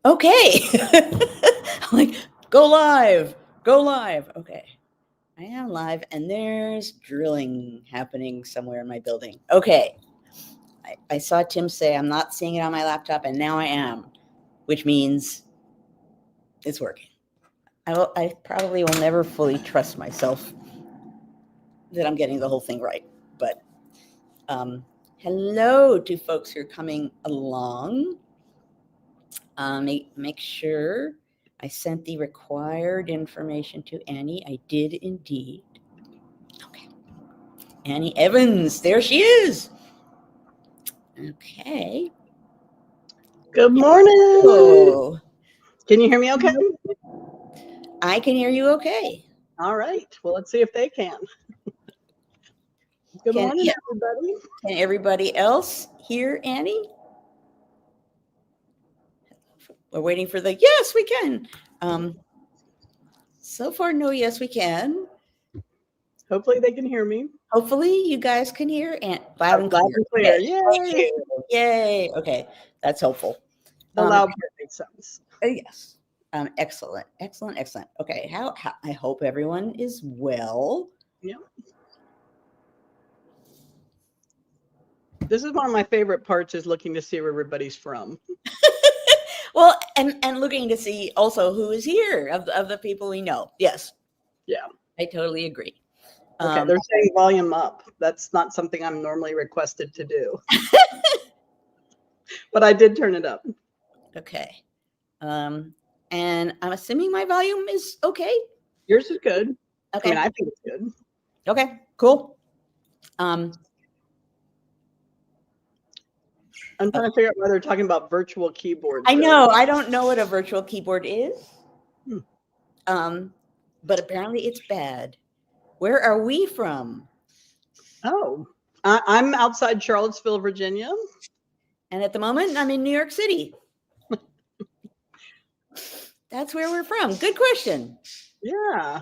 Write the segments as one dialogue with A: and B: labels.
A: Okay. I'm like, go live. Okay. I am live, and there's drilling happening somewhere in my building. Okay. I saw Tim say I'm not seeing it on my laptop, and now I am, which means it's working. I probably will never fully trust myself that I'm getting the whole thing right. But hello to folks who are coming along. Make sure I sent the required information to Annie. I did indeed. Okay. Annie Evans, there she is. Okay.
B: Good morning.
A: Oh,
B: Can you hear me okay?
A: I can hear you okay.
B: All right. Well, let's see if they can. Good morning, everybody.
A: Can everybody else hear Annie? We're waiting for the yes, we can. So far, no, yes, we can.
B: Hopefully they can hear me.
A: Hopefully you guys can hear loud and
B: clear.
A: Yay. Yay. Okay, that's helpful.
B: The loud part makes sense.
A: Yes. Excellent. Okay, how I hope everyone is well.
B: Yeah. This is one of my favorite parts, is looking to see where everybody's from.
A: Well, and looking to see also who is here of the people we know. Yes.
B: Yeah.
A: I totally agree.
B: Okay, they're saying volume up. That's not something I'm normally requested to do. But I did turn it up.
A: Okay. And I'm assuming my volume is okay.
B: Yours is good.
A: Okay.
B: I mean, I think it's good.
A: Okay, cool.
B: I'm trying to figure out why they're talking about virtual keyboards.
A: I know. I don't know what a virtual keyboard is. But apparently it's bad. Where are we from?
B: Oh, I'm outside Charlottesville, Virginia.
A: And at the moment, I'm in New York City. That's where we're from. Good question.
B: Yeah.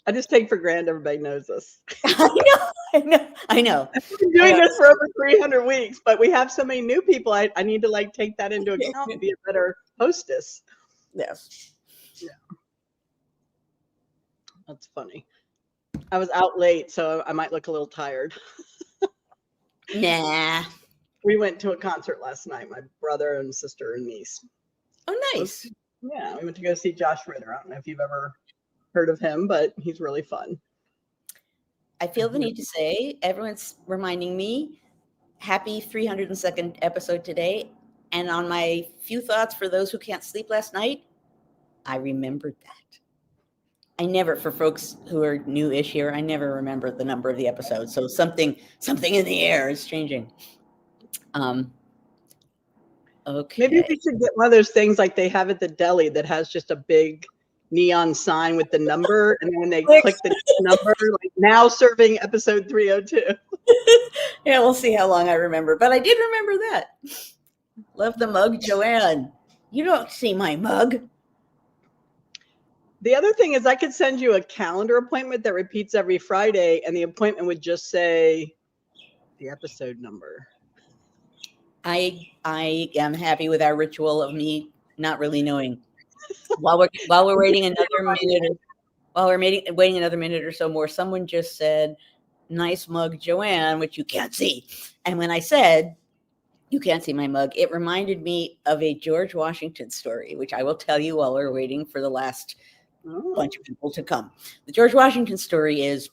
B: I just take for granted everybody knows us.
A: I know.
B: I've been doing this for over 300 weeks, but we have so many new people. I need to take that into account and be a better hostess.
A: Yes.
B: Yeah. That's funny. I was out late, so I might look a little tired.
A: Nah.
B: We went to a concert last night, my brother and sister and niece.
A: Oh, nice.
B: Yeah, we went to go see Josh Ritter. I don't know if you've ever heard of him, but he's really fun.
A: I feel the need to say, everyone's reminding me, happy 302nd episode today. And on my few thoughts for those who can't sleep last night, I remembered that. I never, for folks who are new-ish here, I never remember the number of the episode. So something in the air is changing. Okay.
B: Maybe we should get one of those things like they have at the deli that has just a big neon sign with the number, and then when they click the number, now serving episode 302.
A: Yeah, we'll see how long I remember. But I did remember that. Love the mug, Joanne. You don't see my mug.
B: The other thing is I could send you a calendar appointment that repeats every Friday, and the appointment would just say the episode number.
A: I am happy with our ritual of me not really knowing. While we're waiting another minute, waiting another minute or so more, someone just said, "Nice mug, Joanne," which you can't see. And when I said, "You can't see my mug," it reminded me of a George Washington story, which I will tell you while we're waiting for the last bunch of people to come. The George Washington story is,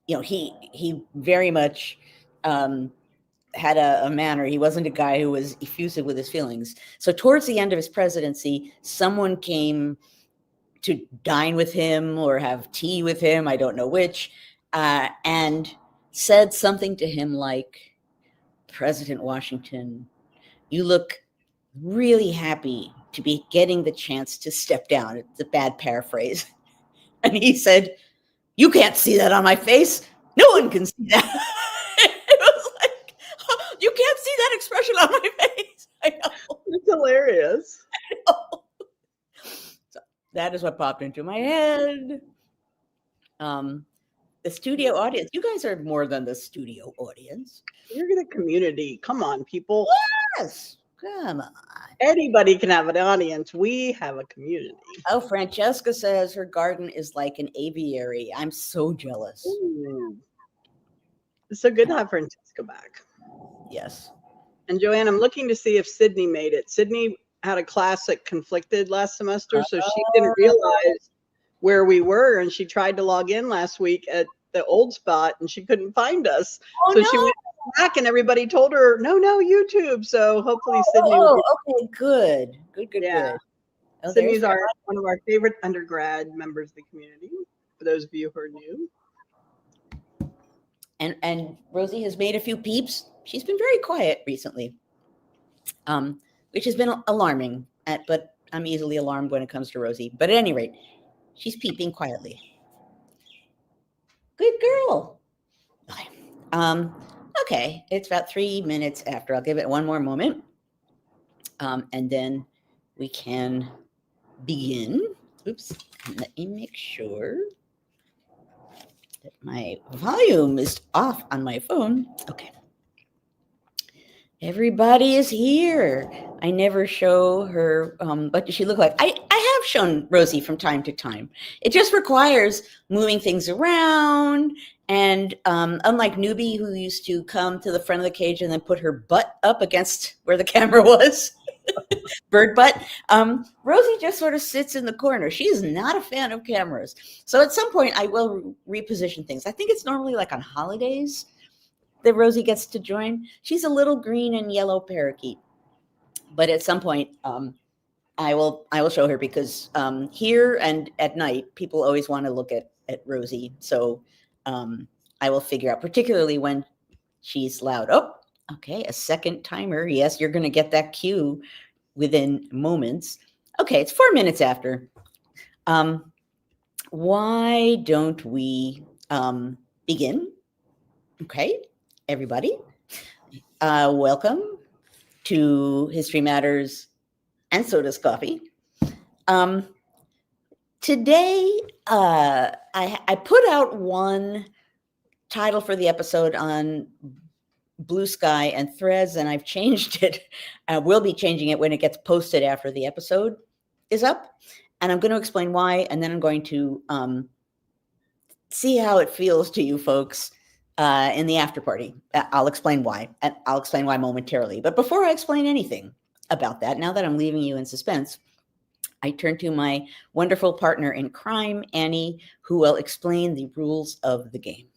A: he very much had a manner. He wasn't a guy who was effusive with his feelings. So towards the end of his presidency, someone came to dine with him or have tea with him, I don't know which, and said something to him like, "President Washington, you look really happy to be getting the chance to step down." It's a bad paraphrase. And he said, "You can't see that on my face. No one can see that." It was like, oh, you can't see that expression on my face. I know.
B: It's hilarious.
A: I know. So that is what popped into my head. The studio audience. You guys are more than the studio audience.
B: You're in a community. Come on, people.
A: Yes. Come on.
B: Anybody can have an audience. We have a community.
A: Oh, Francesca says her garden is like an aviary. I'm so jealous.
B: Ooh. It's so good to have Francesca back.
A: Yes.
B: And Joanne, I'm looking to see if Sydney made it. Sydney had a class that conflicted last semester, so she didn't realize where we were, and she tried to log in last week at the old spot, and she couldn't find us.
A: Oh,
B: so
A: no.
B: she went back, and everybody told her, no, YouTube. So hopefully Sydney.
A: Okay, good. Good. Oh,
B: Sydney's one of our favorite undergrad members of the community, for those of you who are new.
A: And Rosie has made a few peeps. She's been very quiet recently, which has been alarming. But I'm easily alarmed when it comes to Rosie. But at any rate, she's peeping quietly. Good girl. Okay, it's about 3 minutes after. I'll give it one more moment, and then we can begin. Oops. Let me make sure that my volume is off on my phone. Okay. Everybody is here. I never show her, what does she look like? I have shown Rosie from time to time. It just requires moving things around. And unlike Newbie, who used to come to the front of the cage and then put her butt up against where the camera was, bird butt, Rosie just sort of sits in the corner. She is not a fan of cameras. So at some point, I will reposition things. I think it's normally like on holidays that Rosie gets to join. She's a little green and yellow parakeet. But at some point, I will show her, because here and at night, people always want to look at Rosie. So I will figure out, particularly when she's loud. Oh, okay, a second timer. Yes, you're going to get that cue within moments. Okay, it's 4 minutes after. Why don't we begin? Okay, everybody, welcome to History Matters and So Does Coffee. Today, I put out one title for the episode on Blue Sky and Threads, and I've changed it. I will be changing it when it gets posted after the episode is up. And I'm going to explain why, and then I'm going to see how it feels to you folks in the after party. I'll explain why, and I'll explain why momentarily. But before I explain anything about that, now that I'm leaving you in suspense, I turn to my wonderful partner in crime, Annie, who will explain the rules of the game.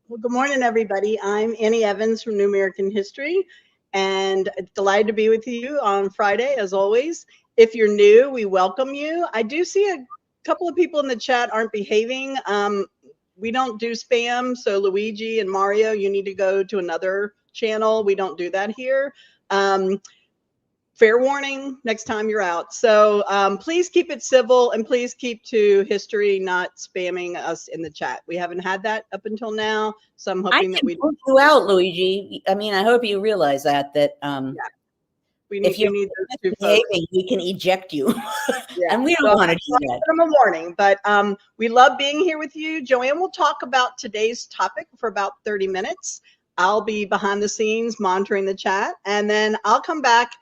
B: Well, good morning, everybody. I'm Annie Evans from New American History, and delighted to be with you on Friday, as always. If you're new, we welcome you. I do see a couple of people in the chat aren't behaving. We don't do spam, so Luigi and Mario, you need to go to another channel. We don't do that here. Fair warning, next time you're out. So please keep it civil, and please keep to history, not spamming us in the chat. We haven't had that up until now, so I'm hoping that we
A: don't you out, Luigi. I mean, I hope you realize that
B: we need those two folks.
A: We can eject you. Yeah. And we don't want to do that.
B: Give them a warning, but we love being here with you. Joanne will talk about today's topic for about 30 minutes. I'll be behind the scenes monitoring the chat, and then I'll come back.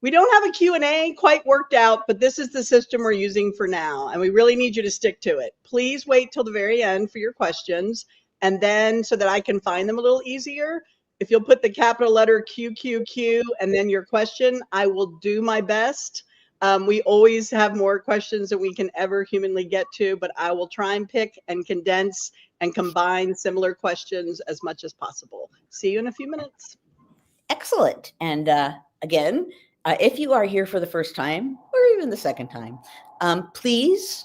B: We don't have a Q&A quite worked out, but this is the system we're using for now, and we really need you to stick to it. Please wait till the very end for your questions, and then so that I can find them a little easier, if you'll put the capital letter QQQ and then your question, I will do my best. We always have more questions than we can ever humanly get to, but I will try and pick and condense and combine similar questions as much as possible. See you in a few minutes.
A: Excellent. And again, if you are here for the first time or even the second time, please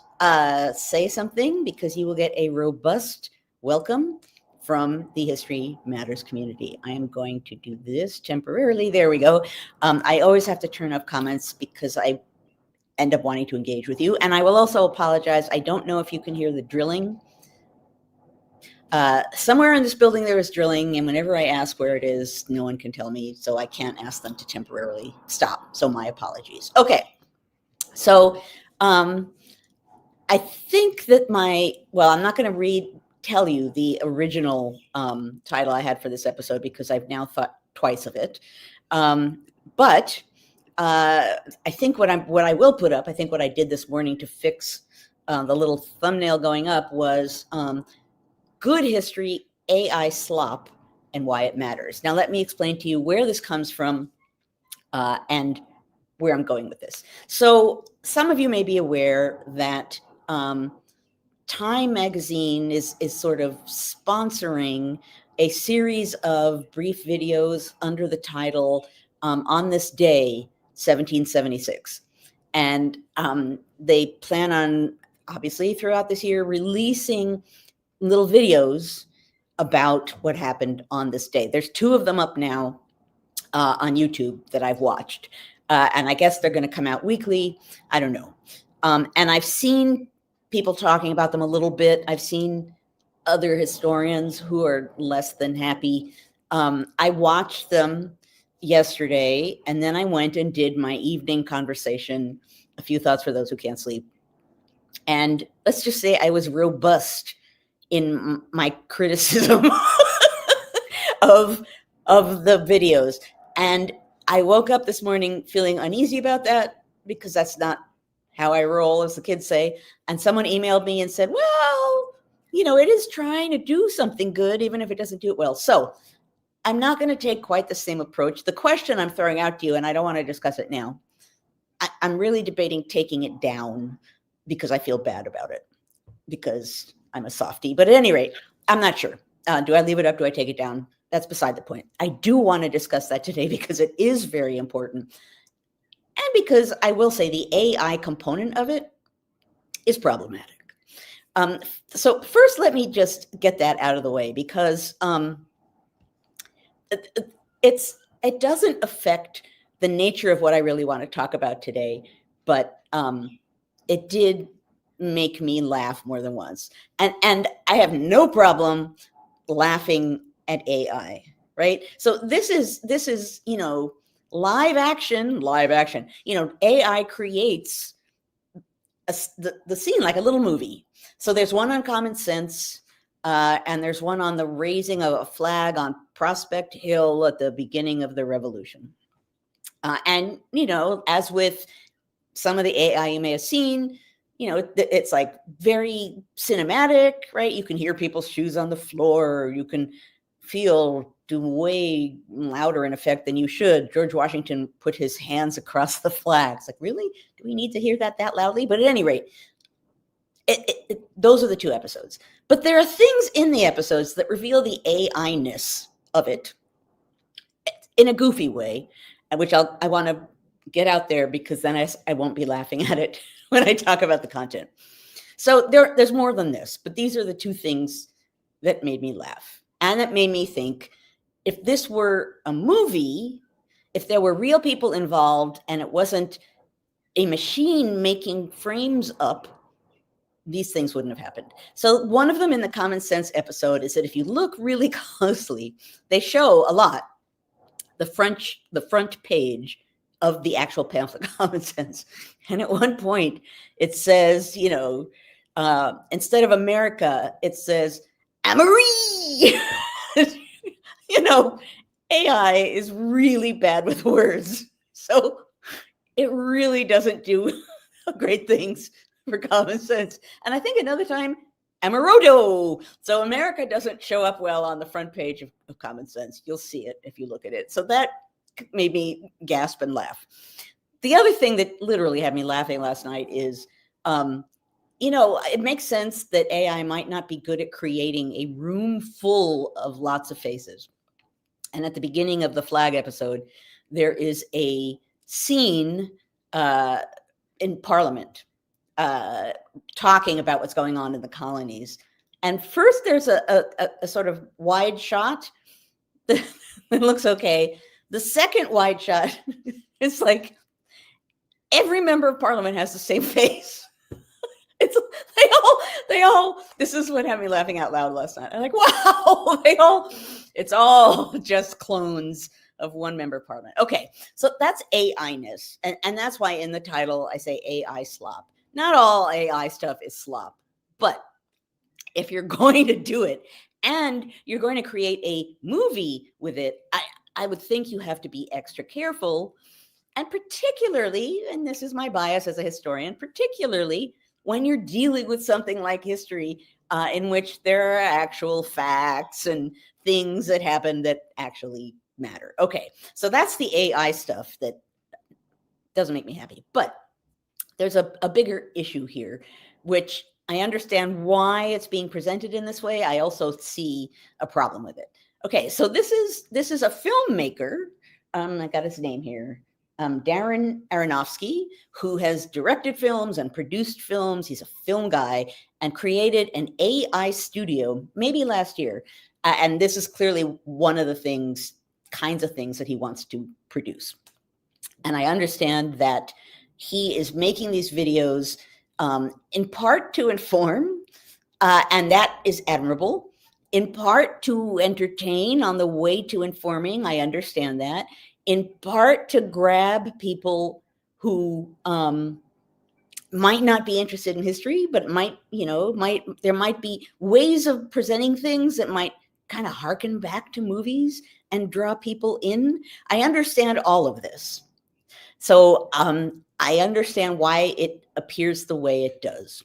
A: say something, because you will get a robust welcome from the History Matters community. I am going to do this temporarily. There we go. I always have to turn off comments because I end up wanting to engage with you. And I will also apologize. I don't know if you can hear the drilling. Somewhere in this building there is drilling, and whenever I ask where it is, no one can tell me, so I can't ask them to temporarily stop. So my apologies. Okay, so I think that I'm not going to tell you the original title I had for this episode, because I've now thought twice of it. But I think what I will put up, I think what I did this morning to fix the little thumbnail going up was good history, AI slop, and why it matters. Now, let me explain to you where this comes from and where I'm going with this. So some of you may be aware that Time magazine is sort of sponsoring a series of brief videos under the title On This Day, 1776. And they plan on, obviously, throughout this year, releasing little videos about what happened on this day. There's 2 of them up now on YouTube that I've watched. And I guess they're going to come out weekly. I don't know. And I've seen people talking about them a little bit. I've seen other historians who are less than happy. I watched them yesterday, and then I went and did my evening conversation, a few thoughts for those who can't sleep. And let's just say I was robust in my criticism of the videos. And I woke up this morning feeling uneasy about that because that's not how I roll, as the kids say. And someone emailed me and said, well, it is trying to do something good, even if it doesn't do it well. So I'm not going to take quite the same approach. The question I'm throwing out to you, and I don't want to discuss it now, I'm really debating taking it down because I feel bad about it, because I'm a softie. But at any rate, I'm not sure. Do I leave it up? Do I take it down? That's beside the point. I do want to discuss that today because it is very important. And because I will say the AI component of it is problematic. So first, let me just get that out of the way, because it doesn't affect the nature of what I really want to talk about today, but it did make me laugh more than once. And I have no problem laughing at AI, right? So this is live action. AI creates the scene like a little movie. So there's one on Common Sense, and there's one on the raising of a flag on Prospect Hill at the beginning of the Revolution. And as with some of the AI you may have seen, it's like very cinematic, right? You can hear people's shoes on the floor. You can feel do way louder in effect than you should. George Washington put his hands across the flag. It's like, really? Do we need to hear that loudly? But at any rate, those are the 2 episodes. But there are things in the episodes that reveal the AI-ness of it in a goofy way, which I want to get out there, because then I won't be laughing at it when I talk about the content. So there's more than this, but these are the 2 things that made me laugh. And that made me think, if this were a movie, if there were real people involved and it wasn't a machine making frames up, these things wouldn't have happened. So one of them in the Common Sense episode is that if you look really closely, they show a lot the front page of the actual pamphlet, Common Sense. And at one point it says, instead of America, it says Amory. AI is really bad with words. So it really doesn't do great things for Common Sense. And I think another time, Amarodo. So America doesn't show up well on the front page of Common Sense. You'll see it if you look at it. So that made me gasp and laugh. The other thing that literally had me laughing last night is, it makes sense that AI might not be good at creating a room full of lots of faces. And at the beginning of the flag episode, there is a scene in Parliament talking about what's going on in the colonies. And first there's a sort of wide shot that looks okay. The second wide shot is like every member of Parliament has the same face. They all, this is what had me laughing out loud last night. I'm like, wow, it's all just clones of one member of Parliament. Okay, so that's AI-ness. And that's why in the title I say AI slop. Not all AI stuff is slop, but if you're going to do it and you're going to create a movie with it, I would think you have to be extra careful And particularly, and this is my bias as a historian, particularly when you're dealing with something like history, in which there are actual facts and things that happen that actually matter. Okay, so that's the AI stuff that doesn't make me happy. But there's a bigger issue here, which I understand why it's being presented in this way. I also see a problem with it. Okay, so this is a filmmaker. I got his name here. Darren Aronofsky, who has directed films and produced films. He's a film guy and created an AI studio maybe last year. And this is clearly one of the kinds of things that he wants to produce. And I understand that he is making these videos in part to inform, and that is admirable. In part to entertain on the way to informing, I understand that. In part to grab people who might not be interested in history, but there might be ways of presenting things that might kind of harken back to movies and draw people in. I understand all of this. So I understand why it appears the way it does.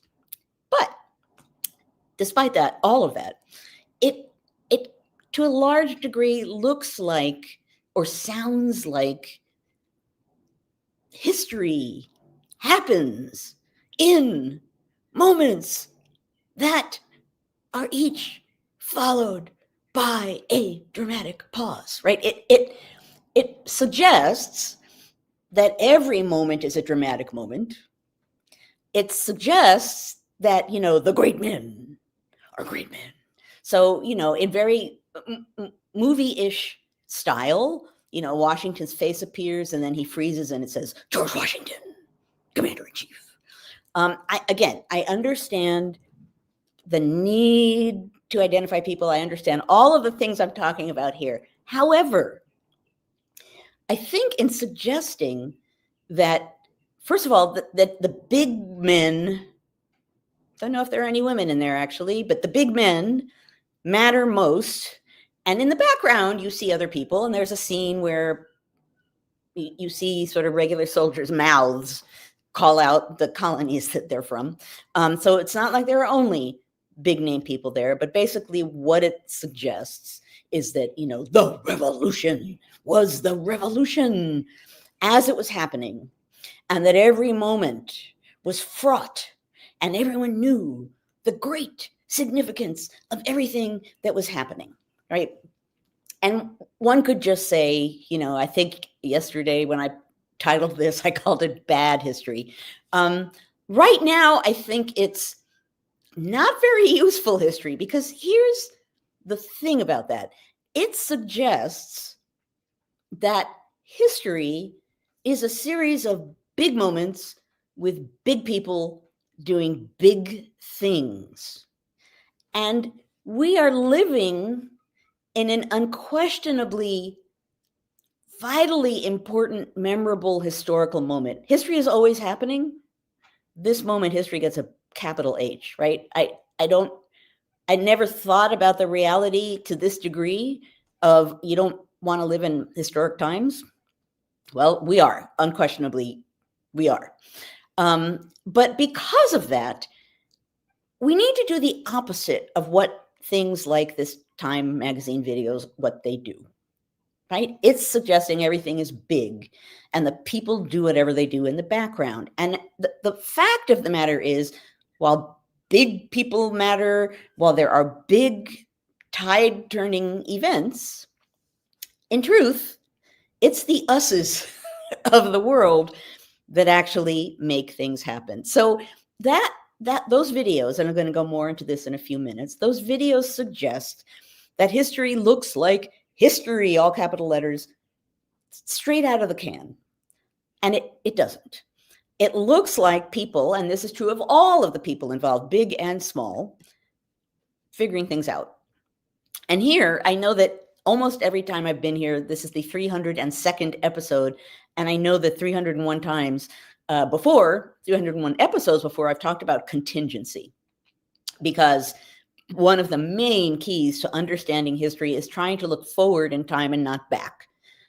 A: But despite that, all of that, it to a large degree looks like or sounds like history happens in moments that are each followed by a dramatic pause, right? It suggests that every moment is a dramatic moment. It suggests that, the great men are great men. So, in very movie-ish style, Washington's face appears and then he freezes and it says, George Washington, Commander-in-Chief. I understand the need to identify people. I understand all of the things I'm talking about here. However, I think in suggesting that, first of all, that the big men, don't know if there are any women in there actually, but the big men matter most. And in the background, you see other people, and there's a scene where you see sort of regular soldiers' mouths call out the colonies that they're from. So it's not like there are only big name people there, but basically what it suggests is that, the revolution was the revolution as it was happening, and that every moment was fraught, and everyone knew the great significance of everything that was happening, right? And one could just say, I think yesterday when I titled this, I called it bad history. Right now, I think it's not very useful history, because here's the thing about that. It suggests that history is a series of big moments with big people doing big things. And we are living in an unquestionably vitally important, memorable historical moment. History is always happening. This moment, history gets a capital H, right? I never thought about the reality to this degree of you don't want to live in historic times. Well, we are, unquestionably, we are. But because of that, we need to do the opposite of what things like this Time magazine videos, what they do, right? It's suggesting everything is big and the people do whatever they do in the background. And the fact of the matter is, while big people matter, while there are big tide-turning events, in truth, it's the us's of the world that actually make things happen. So those videos, and I'm going to go more into this in a few minutes, those videos suggest that history looks like history, all capital letters, straight out of the can. And it doesn't. It looks like people, and this is true of all of the people involved, big and small, figuring things out. And here, I know that almost every time I've been here, this is the 302nd episode, and I know that 301 times before, 301 episodes before, I've talked about contingency, because one of the main keys to understanding history is trying to look forward in time and not back.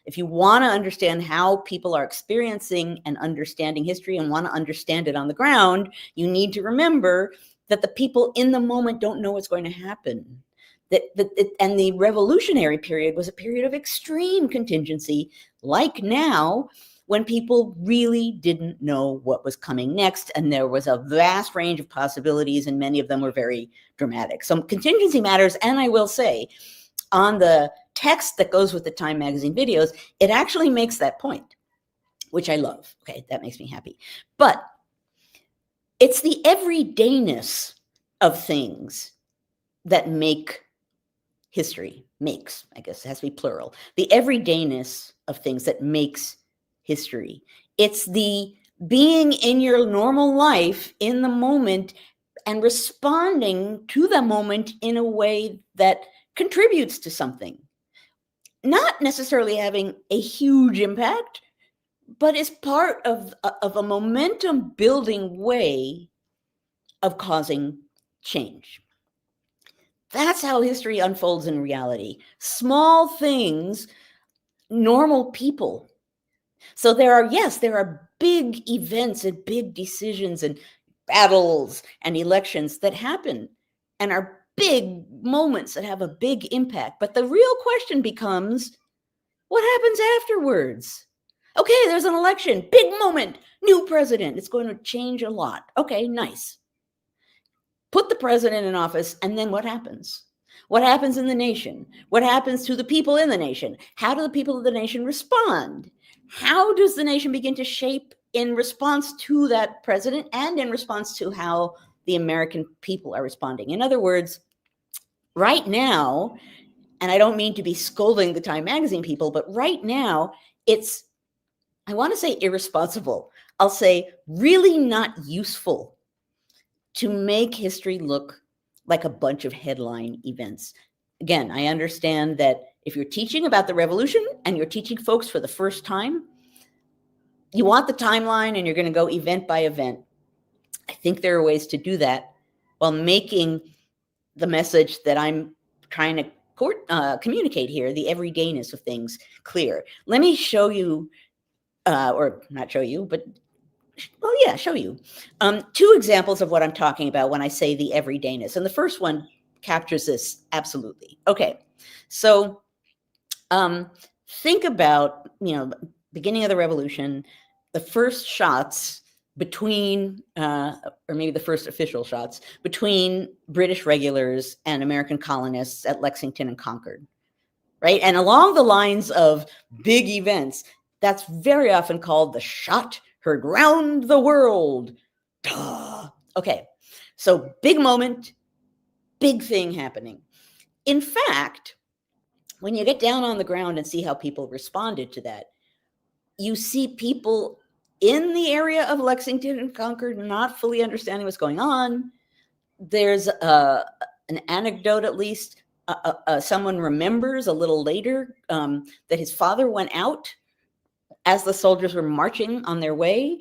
A: If you want to understand how people are experiencing and understanding history and want to understand it on the ground, you need to remember that the people in the moment don't know what's going to happen. And the revolutionary period was a period of extreme contingency, like now, when people really didn't know what was coming next. And there was a vast range of possibilities, and many of them were very dramatic. So contingency matters. And I will say, on the text that goes with the Time magazine videos, it actually makes that point, which I love. Okay, that makes me happy. But it's the everydayness of things that make history, makes, I guess it has to be plural, the everydayness of things that makes history. It's the being in your normal life in the moment and responding to the moment in a way that contributes to something. Not necessarily having a huge impact, but is part of a momentum building way of causing change. That's how history unfolds in reality. Small things, normal people. So there are big events and big decisions and battles and elections that happen and are big moments that have a big impact. But the real question becomes, what happens afterwards? Okay, there's an election, big moment, new president. It's going to change a lot. Okay, nice. Put the president in office, and then what happens? What happens in the nation? What happens to the people in the nation? How do the people of the nation respond? How does the nation begin to shape in response to that president and in response to how the American people are responding? In other words, right now, and I don't mean to be scolding the Time magazine people, but right now, it's, I want to say irresponsible. I'll say really not useful to make history look like a bunch of headline events. Again, I understand that if you're teaching about the revolution and you're teaching folks for the first time, you want the timeline and you're going to go event by event. I think there are ways to do that while making the message that I'm trying to communicate here, the everydayness of things, clear. Let me show you, or not show you, but well, yeah, show you two examples of what I'm talking about when I say the everydayness. And the first one captures this absolutely. Okay, so think about, beginning of the revolution, the first shots between, or maybe the first official shots between British regulars and American colonists at Lexington and Concord, right? And along the lines of big events, that's very often called the shot heard round the world. Duh. Okay, so big moment, big thing happening. In fact, when you get down on the ground and see how people responded to that, you see people in the area of Lexington and Concord not fully understanding what's going on. There's an anecdote, at least, someone remembers a little later that his father went out as the soldiers were marching on their way.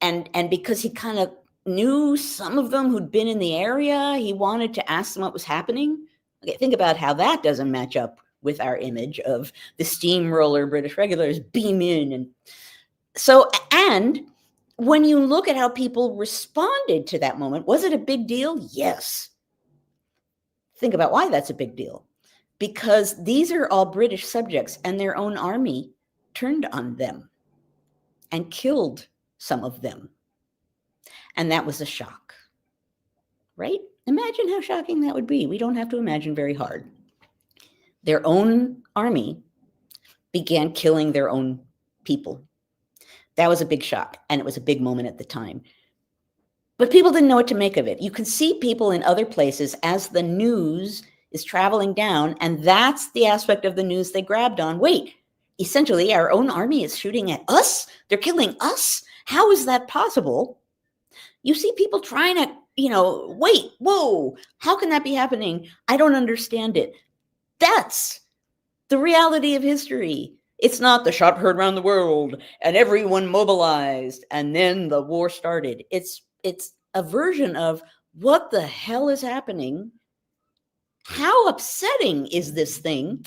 A: And because he kind of knew some of them who'd been in the area, he wanted to ask them what was happening. Okay, think about how that doesn't match up with our image of the steamroller British regulars beam in. And so, and when you look at how people responded to that moment, was it a big deal? Yes. Think about why that's a big deal. Because these are all British subjects and their own army turned on them and killed some of them. And that was a shock, right? Imagine how shocking that would be. We don't have to imagine very hard. Their own army began killing their own people. That was a big shock, and it was a big moment at the time. But people didn't know what to make of it. You can see people in other places as the news is traveling down, and that's the aspect of the news they grabbed on. Wait, essentially, our own army is shooting at us? They're killing us? How is that possible? You see people trying to, wait, whoa, how can that be happening? I don't understand it. That's the reality of history. It's not the shot heard around the world and everyone mobilized and then the war started. It's a version of what the hell is happening? How upsetting is this thing?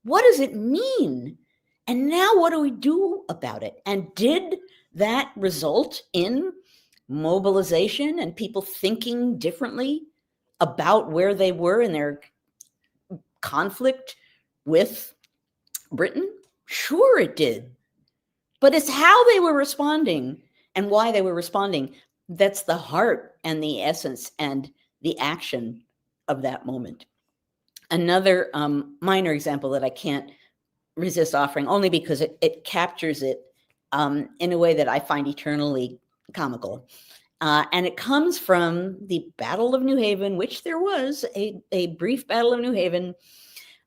A: What does it mean? And now what do we do about it? And did that result in mobilization and people thinking differently about where they were in their conflict with Britain? Sure, it did. But it's how they were responding and why they were responding. That's the heart and the essence and the action of that moment. Another minor example that I can't resist offering, only because it captures it in a way that I find eternally comical. And it comes from the Battle of New Haven, which there was a brief Battle of New Haven.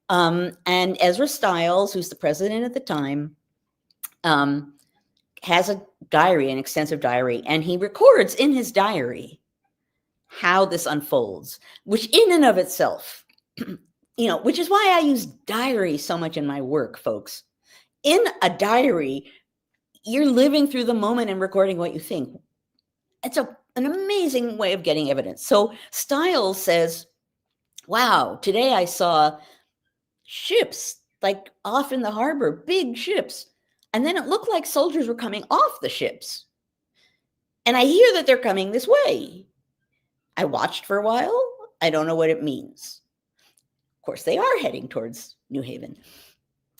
A: And Ezra Stiles, who's the president at the time, has a diary, an extensive diary, and he records in his diary how this unfolds, which in and of itself, which is why I use diary so much in my work, folks. In a diary, you're living through the moment and recording what you think. It's an amazing way of getting evidence. So Stiles says, wow, today I saw ships like off in the harbor, big ships. And then it looked like soldiers were coming off the ships. And I hear that they're coming this way. I watched for a while. I don't know what it means. Of course, they are heading towards New Haven.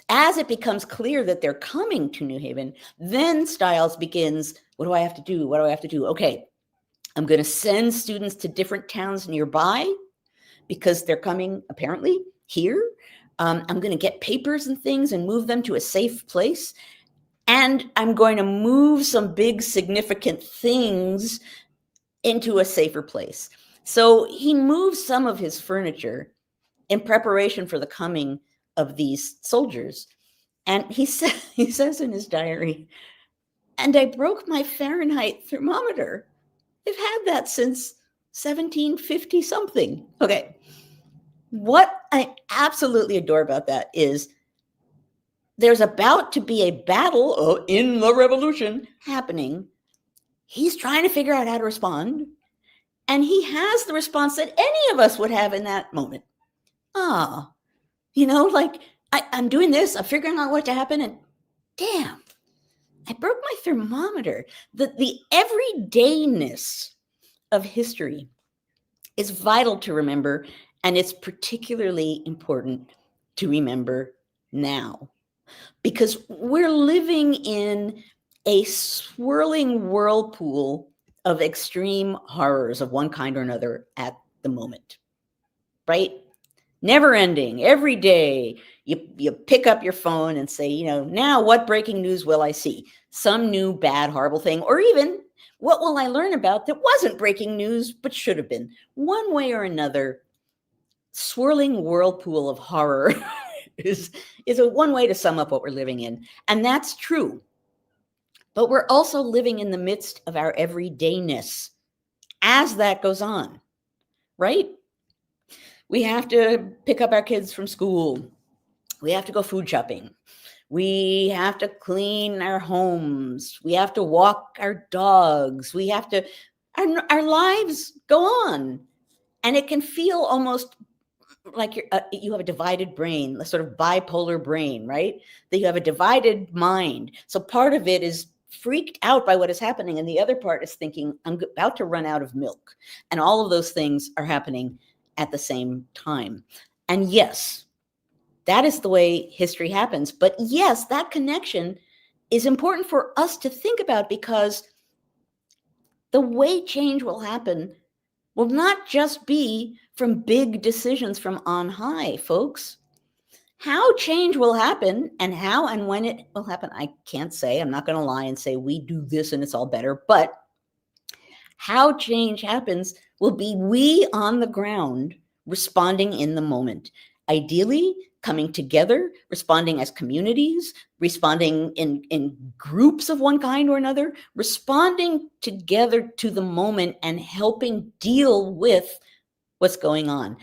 A: As it becomes clear that they're coming to New Haven, then Stiles begins, what do I have to do? What do I have to do? Okay, I'm going to send students to different towns nearby because they're coming apparently here. I'm going to get papers and things and move them to a safe place. And I'm going to move some big significant things into a safer place. So he moves some of his furniture in preparation for the coming of these soldiers. And he says in his diary, and I broke my Fahrenheit thermometer. I've had that since 1750 something. Okay. What I absolutely adore about that is there's about to be a battle in the revolution happening. He's trying to figure out how to respond. And he has the response that any of us would have in that moment. Like I'm doing this, I'm figuring out what to happen. And damn, I broke my thermometer. The everydayness of history is vital to remember. And it's particularly important to remember now. Because we're living in a swirling whirlpool of extreme horrors of one kind or another at the moment, right? Never ending. Every day you pick up your phone and say, now what breaking news will I see? Some new bad, horrible thing, or even what will I learn about that wasn't breaking news but should have been? One way or another, swirling whirlpool of horror is a one way to sum up what we're living in. And that's true. But we're also living in the midst of our everydayness as that goes on, right? We have to pick up our kids from school. We have to go food shopping. We have to clean our homes. We have to walk our dogs. Our lives go on. And it can feel almost like you have a divided brain, a sort of bipolar brain, right? That you have a divided mind. So part of it is freaked out by what is happening. And the other part is thinking, I'm about to run out of milk. And all of those things are happening at the same time. And yes, that is the way history happens. But yes, that connection is important for us to think about, because the way change will happen will not just be from big decisions from on high, folks. How change will happen and how and when it will happen, I can't say. I'm not going to lie and say we do this and it's all better. But how change happens will be we on the ground responding in the moment. Ideally, coming together, responding as communities, responding in groups of one kind or another, responding together to the moment and helping deal with what's going on.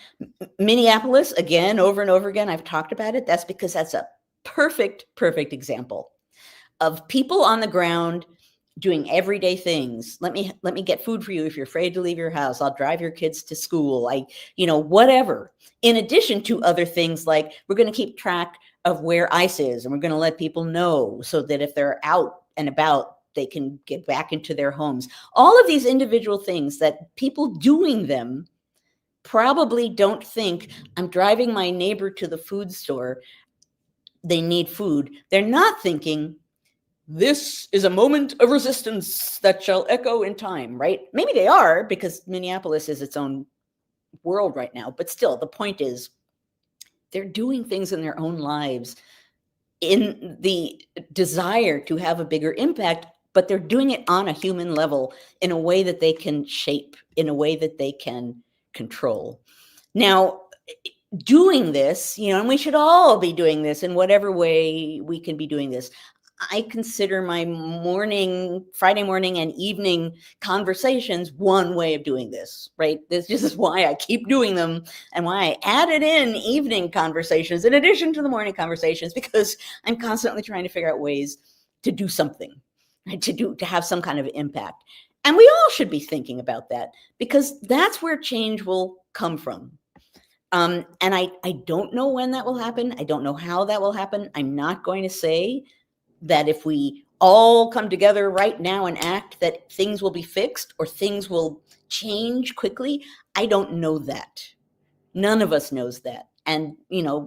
A: Minneapolis, again, over and over again, I've talked about it. That's because that's a perfect
B: example
A: of people on the ground doing everyday things. Let me get food for you if you're afraid to leave your house. I'll drive your kids to school. Whatever. In addition to other things like we're going to keep track of where ICE is, and we're going to let people know so that if they're out and about, they can get back into their homes. All of these individual things that people doing them probably don't think, I'm driving my neighbor to the food store, they need food. They're not thinking, this is a moment of resistance that shall echo in time, right? Maybe they are, because Minneapolis is its own world right now, but still, the point is, they're doing things in their own lives in the desire to have a bigger impact, but they're doing it on a human level in a way that they can shape, in a way that they can control. Now, doing this, and we should all be doing this in whatever way we can be doing this. I consider my Friday morning and evening conversations one way of doing this, right? This is why I keep doing them and why I added in evening conversations in addition to the morning conversations, because I'm constantly trying to figure out ways to do something, right? To have some kind of impact. And we all should be thinking about that, because that's where change will come from. And I don't know when that will happen. I don't know how that will happen. I'm not going to say that if we all come together right now and act, that things will be fixed or things will change quickly. I don't know that. None of us knows that. And,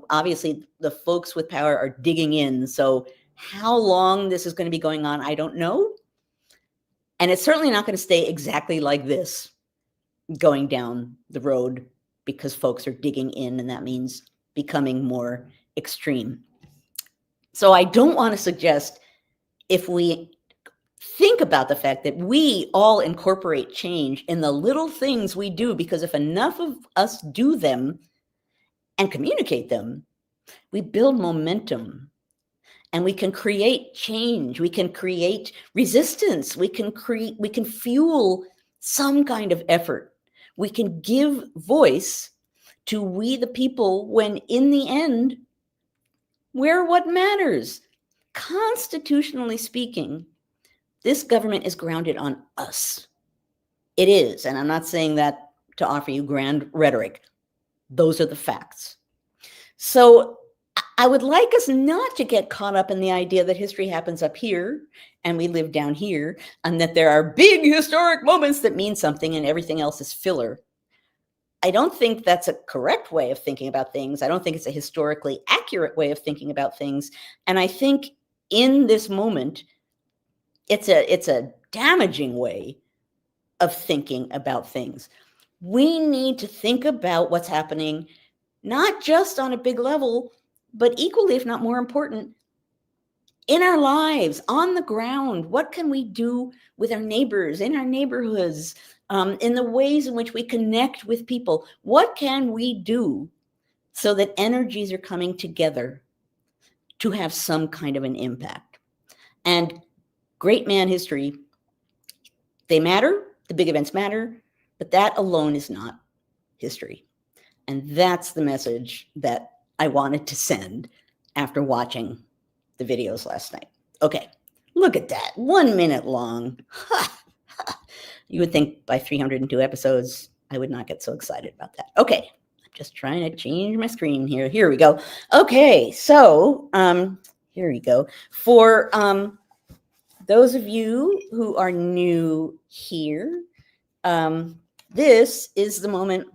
A: obviously the folks with power are digging in. So how long this is going to be going on, I don't know. And it's certainly not going to stay exactly like this going down the road, because folks are digging in, and that means becoming more extreme. So I don't want to suggest, if we think about the fact that we all incorporate change in the little things we do, because if enough of us do them and communicate them, we build momentum and we can create change. We can create resistance. We can fuel some kind of effort. We can give voice to we the people, when in the end, we're what matters. Constitutionally speaking, this government is grounded on us. It is, and I'm not saying that to offer you grand rhetoric. Those are the facts. So I would like us not to get caught up in the idea that history happens up here and we live down here, and that there are big historic moments that mean something and everything else is filler. I don't think that's a correct way of thinking about things. I don't think it's a historically accurate way of thinking about things. And I think in this moment, it's a damaging way of thinking about things. We need to think about what's happening, not just on a big level, but equally, if not more important, in our lives, on the ground. What can we do with our neighbors, in our neighborhoods, in the ways in which we connect with people? What can we do so that energies are coming together to have some kind of an impact? And great man history, they matter, the big events matter, but that alone is not history. And that's the message that I wanted to send after watching the videos last night. Okay, look at that, 1 minute long. You would think by 302 episodes, I would not get so excited about that. Okay, I'm just trying to change my screen here. Here we go. Okay, so here we go. For those of you who are new here, this is the moment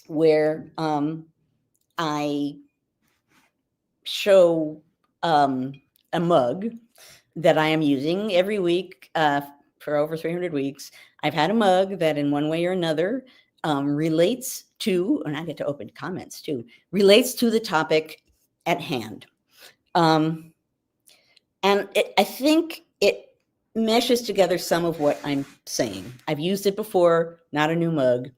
A: where I show a mug that I am using every week for over 300 weeks. I've had a mug that in one way or another relates to, and I get to open comments too, relates to the topic at hand. And I think it meshes together some of what I'm saying. I've used it before, not a new mug.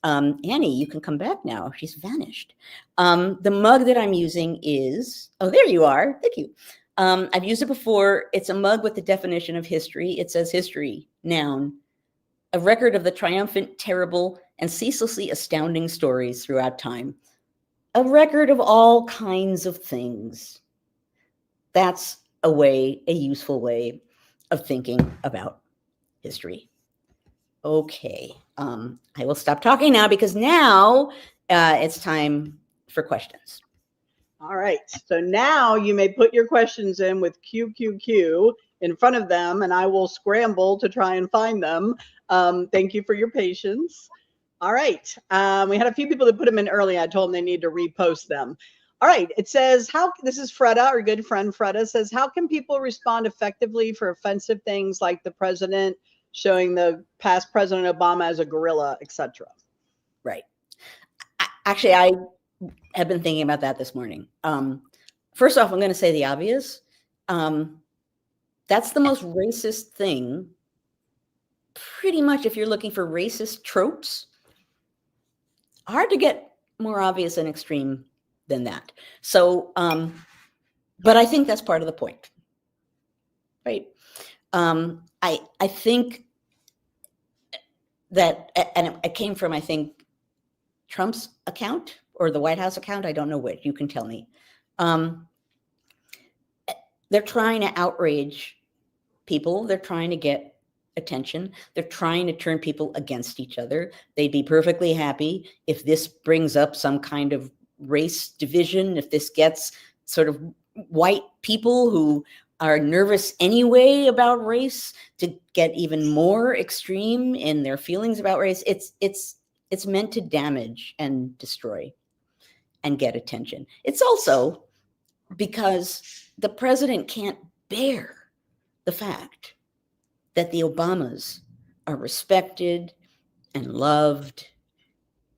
A: Annie, you can come back now. She's vanished. The mug that I'm using is, oh, there you are. Thank you. I've used it before. It's a mug with the definition of history. It says history, noun, a record of the triumphant, terrible, and ceaselessly astounding stories throughout time. A record of all kinds of things. That's a useful way of thinking about history. Okay, I will stop talking now, because now it's time for questions.
B: All right. So now you may put your questions in with QQQ in front of them, and I will scramble to try and find them. Thank you for your patience. All right. We had a few people that put them in early. I told them they need to repost them. All right. It says, this is Freda, our good friend Freda, says, how can people respond effectively for offensive things like the president showing the past President Obama as a gorilla, etc.?
A: Right. Actually, I have been thinking about that this morning. First off, I'm going to say the obvious. That's the most racist thing. Pretty much, if you're looking for racist tropes, hard to get more obvious and extreme than that. So, but I think that's part of the point, right? I think that, and it came from, I think, Trump's account or the White House account. I don't know which. You can tell me. They're trying to outrage people. They're trying to get attention. They're trying to turn people against each other. They'd be perfectly happy if this brings up some kind of race division, if this gets sort of white people who are nervous anyway about race to get even more extreme in their feelings about race. It's meant to damage and destroy and get attention. It's also because the president can't bear the fact that the Obamas are respected and loved,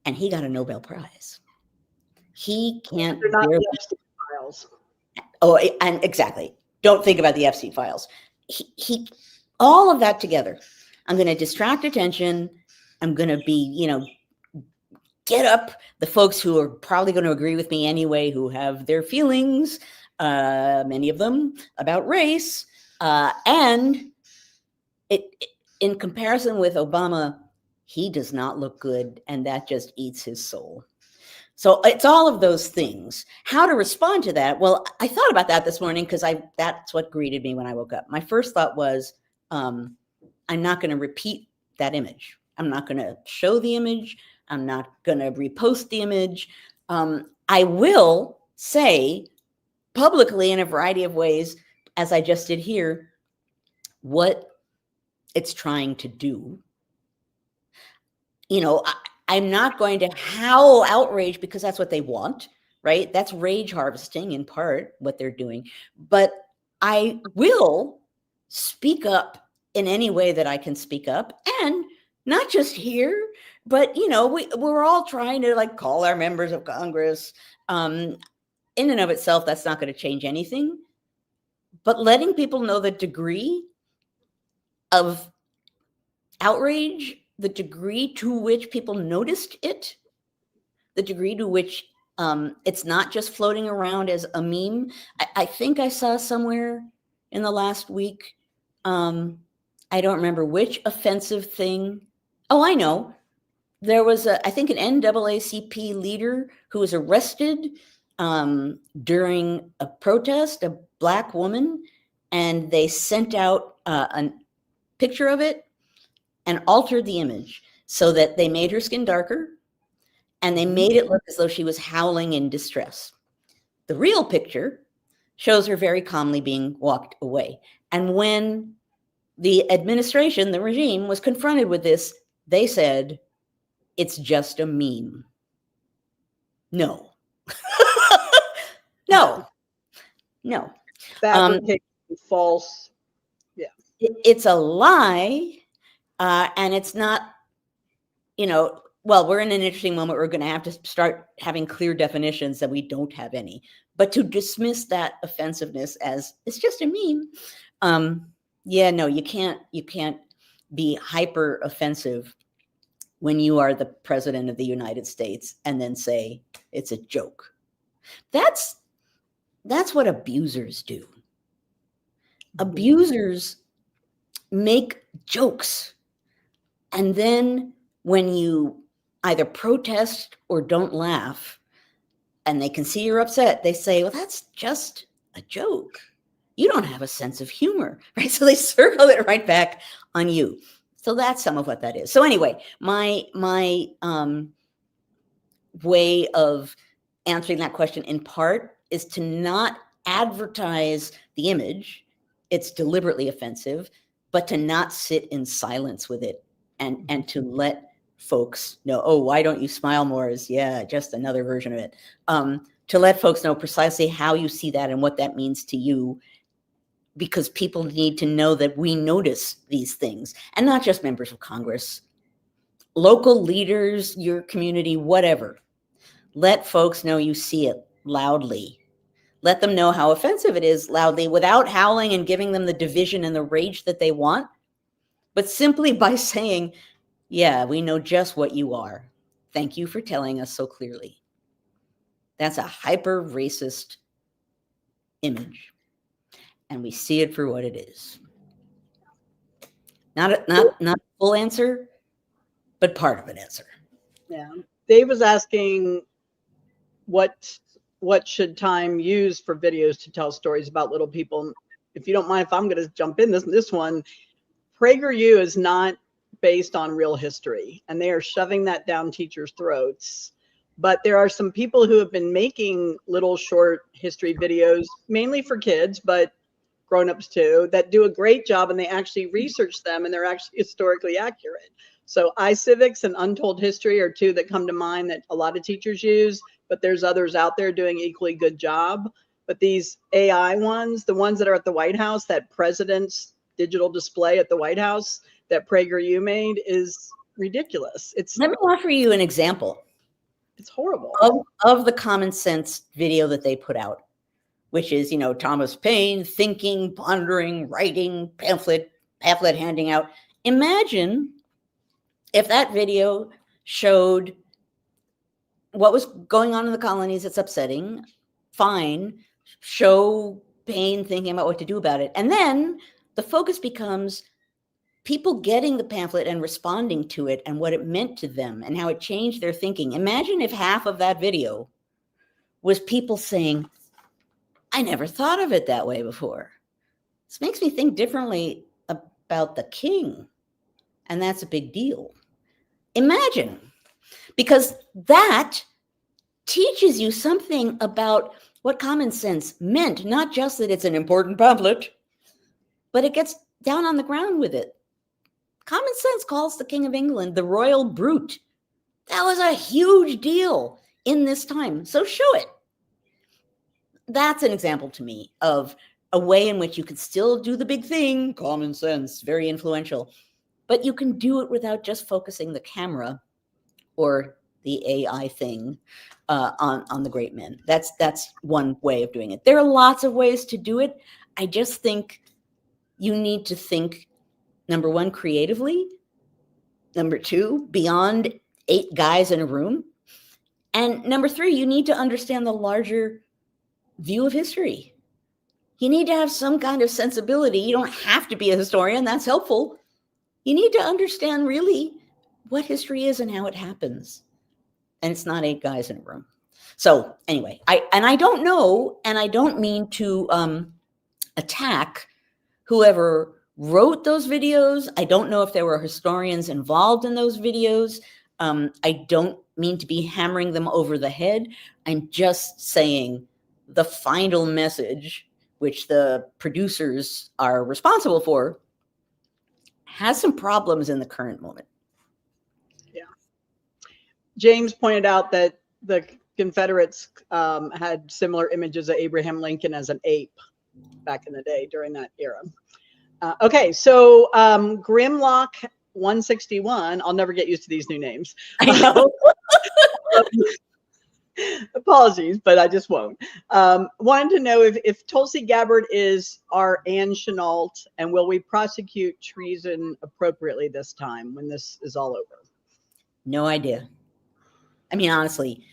A: and he got a Nobel Prize. He can't
B: They're not
A: bear
B: the Epstein files.
A: Oh, and exactly. Don't think about the Epstein files. He all of that together. I'm going to distract attention. I'm going to be, get up the folks who are probably going to agree with me anyway, who have their feelings, many of them, about race. And in comparison with Obama, he does not look good, and that just eats his soul. So it's all of those things. How to respond to that? Well, I thought about that this morning because that's what greeted me when I woke up. My first thought was, I'm not going to repeat that image. I'm not going to show the image. I'm not going to repost the image. I will say publicly in a variety of ways, as I just did here, what it's trying to do. I'm not going to howl outrage because that's what they want, right? That's rage harvesting in part, what they're doing. But I will speak up in any way that I can speak up, and not just here, but we're all trying to call our members of Congress. In and of itself, that's not going to change anything. But letting people know the degree of outrage, the degree to which people noticed it, the degree to which it's not just floating around as a meme. I think I saw somewhere in the last week, I don't remember which offensive thing. Oh, I know. There was, I think, an NAACP leader who was arrested during a protest, a Black woman, and they sent out a picture of it and altered the image so that they made her skin darker and they made it look as though she was howling in distress. The real picture shows her very calmly being walked away. And when the administration, the regime, was confronted with this, they said, it's just a meme. No. No.
B: Fabricated, false. Yeah.
A: It's a lie. And it's not, we're in an interesting moment. We're going to have to start having clear definitions that we don't have any. But to dismiss that offensiveness as it's just a meme, you can't be hyper offensive when you are the president of the United States and then say it's a joke. That's what abusers do. Abusers make jokes. And then when you either protest or don't laugh, and they can see you're upset, they say, well, that's just a joke. You don't have a sense of humor, right? So they circle it right back on you. So that's some of what that is. So anyway, my way of answering that question in part is to not advertise the image. It's deliberately offensive, but to not sit in silence with it and to let folks know, oh, why don't you smile more is, yeah, just another version of it. To let folks know precisely how you see that and what that means to you, because people need to know that we notice these things, and not just members of Congress, local leaders, your community, whatever. Let folks know you see it loudly. Let them know how offensive it is loudly, without howling and giving them the division and the rage that they want, but simply by saying, yeah, we know just what you are. Thank you for telling us so clearly. That's a hyper racist image, and we see it for what it is. Not a full answer, but part of an answer.
B: Yeah. Dave was asking what should Time use for videos to tell stories about little people. If you don't mind, if I'm going to jump in this one, PragerU is not based on real history, and they are shoving that down teachers' throats. But there are some people who have been making little short history videos, mainly for kids, but grown-ups too, that do a great job, and they actually research them, and they're actually historically accurate. So iCivics and Untold History are two that come to mind that a lot of teachers use, but there's others out there doing equally good job. But these AI ones, the ones that are at the White House, that president's digital display at the White House that PragerU made is ridiculous.
A: Let me offer you an example.
B: It's horrible.
A: Of the common sense video that they put out, which is, Thomas Paine, thinking, pondering, writing, pamphlet handing out. Imagine if that video showed what was going on in the colonies. It's upsetting. Fine. Show Paine thinking about what to do about it. And then the focus becomes people getting the pamphlet and responding to it and what it meant to them and how it changed their thinking. Imagine if half of that video was people saying, I never thought of it that way before. This makes me think differently about the king. And that's a big deal. Imagine, because that teaches you something about what common sense meant, not just that it's an important pamphlet, but it gets down on the ground with it. Common sense calls the King of England the royal brute. That was a huge deal in this time. So show it. That's an example to me of a way in which you can still do the big thing, common sense, very influential, but you can do it without just focusing the camera or the AI thing on the great men. That's one way of doing it. There are lots of ways to do it. I just think you need to think, number one, creatively. Number two, beyond 8 guys in a room. And number 3, you need to understand the larger view of history. You need to have some kind of sensibility. You don't have to be a historian. That's helpful. You need to understand really what history is and how it happens. And it's not 8 guys in a room. So anyway, I don't know, and I don't mean to attack whoever wrote those videos. I don't know if there were historians involved in those videos. I don't mean to be hammering them over the head. I'm just saying the final message, which the producers are responsible for, has some problems in the current moment.
B: Yeah. James pointed out that the Confederates had similar images of Abraham Lincoln as an ape back in the day during that era. Okay, so Grimlock 161, I'll never get used to these new names.
A: I know.
B: Apologies, but I just won't. Wanted to know if Tulsi Gabbard is our Anne Chenault, and will we prosecute treason appropriately this time when this is all over?
A: No idea. I mean, honestly,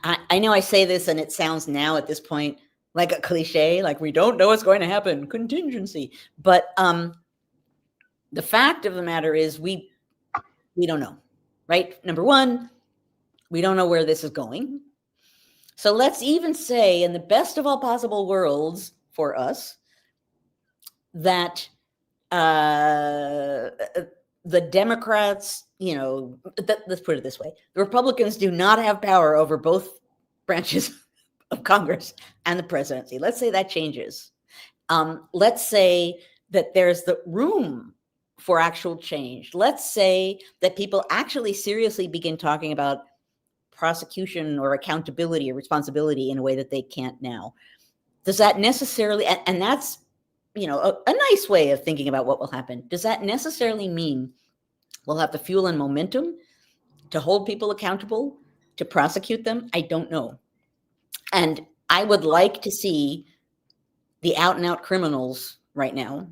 A: I know I say this and it sounds now at this point like a cliche, like we don't know what's going to happen, contingency. But the fact of the matter is we don't know, right? Number one, we don't know where this is going. So let's even say, in the best of all possible worlds for us, that the Democrats, let's put it this way. The Republicans do not have power over both branches of Congress and the presidency. Let's say that changes. Let's say that there's the room for actual change. Let's say that people actually seriously begin talking about prosecution or accountability or responsibility in a way that they can't now. Does that necessarily, and that's, a nice way of thinking about what will happen. Does that necessarily mean we'll have the fuel and momentum to hold people accountable, to prosecute them? I don't know. And I would like to see the out and out criminals right now,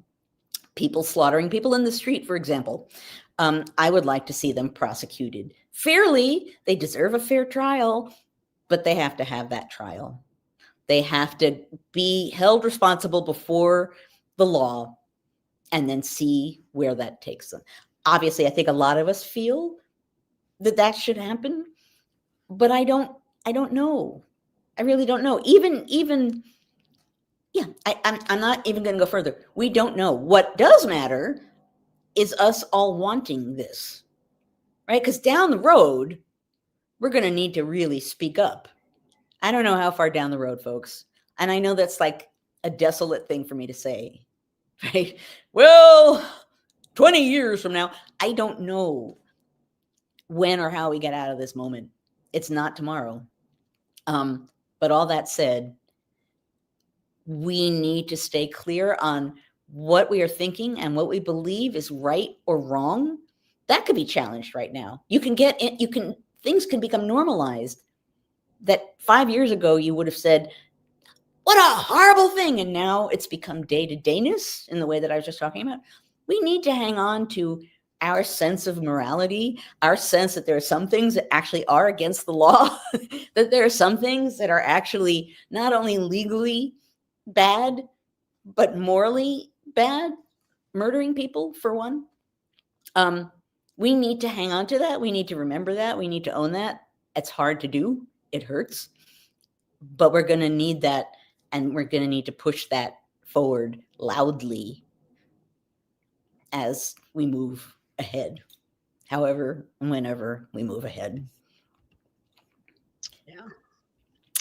A: people slaughtering people in the street, for example. I would like to see them prosecuted fairly. They deserve a fair trial, but they have to have that trial. They have to be held responsible before the law and then see where that takes them. Obviously, I think a lot of us feel that should happen, but I don't know. I really don't know. I'm not even going to go further. We don't know. What does matter is us all wanting this, right? Because down the road, we're going to need to really speak up. I don't know how far down the road, folks. And I know that's like a desolate thing for me to say, right? Well, 20 years from now, I don't know when or how we get out of this moment. It's not tomorrow. But all that said, we need to stay clear on what we are thinking and what we believe is right or wrong. That could be challenged right now. Things can become normalized that 5 years ago you would have said, what a horrible thing. And now it's become day-to-dayness in the way that I was just talking about. We need to hang on to our sense of morality, our sense that there are some things that actually are against the law, that there are some things that are actually not only legally bad, but morally bad, murdering people for one. We need to hang on to that. We need to remember that. We need to own that. It's hard to do. It hurts, but we're going to need that. And we're going to need to push that forward loudly as we move ahead, however, whenever we move ahead.
B: Yeah.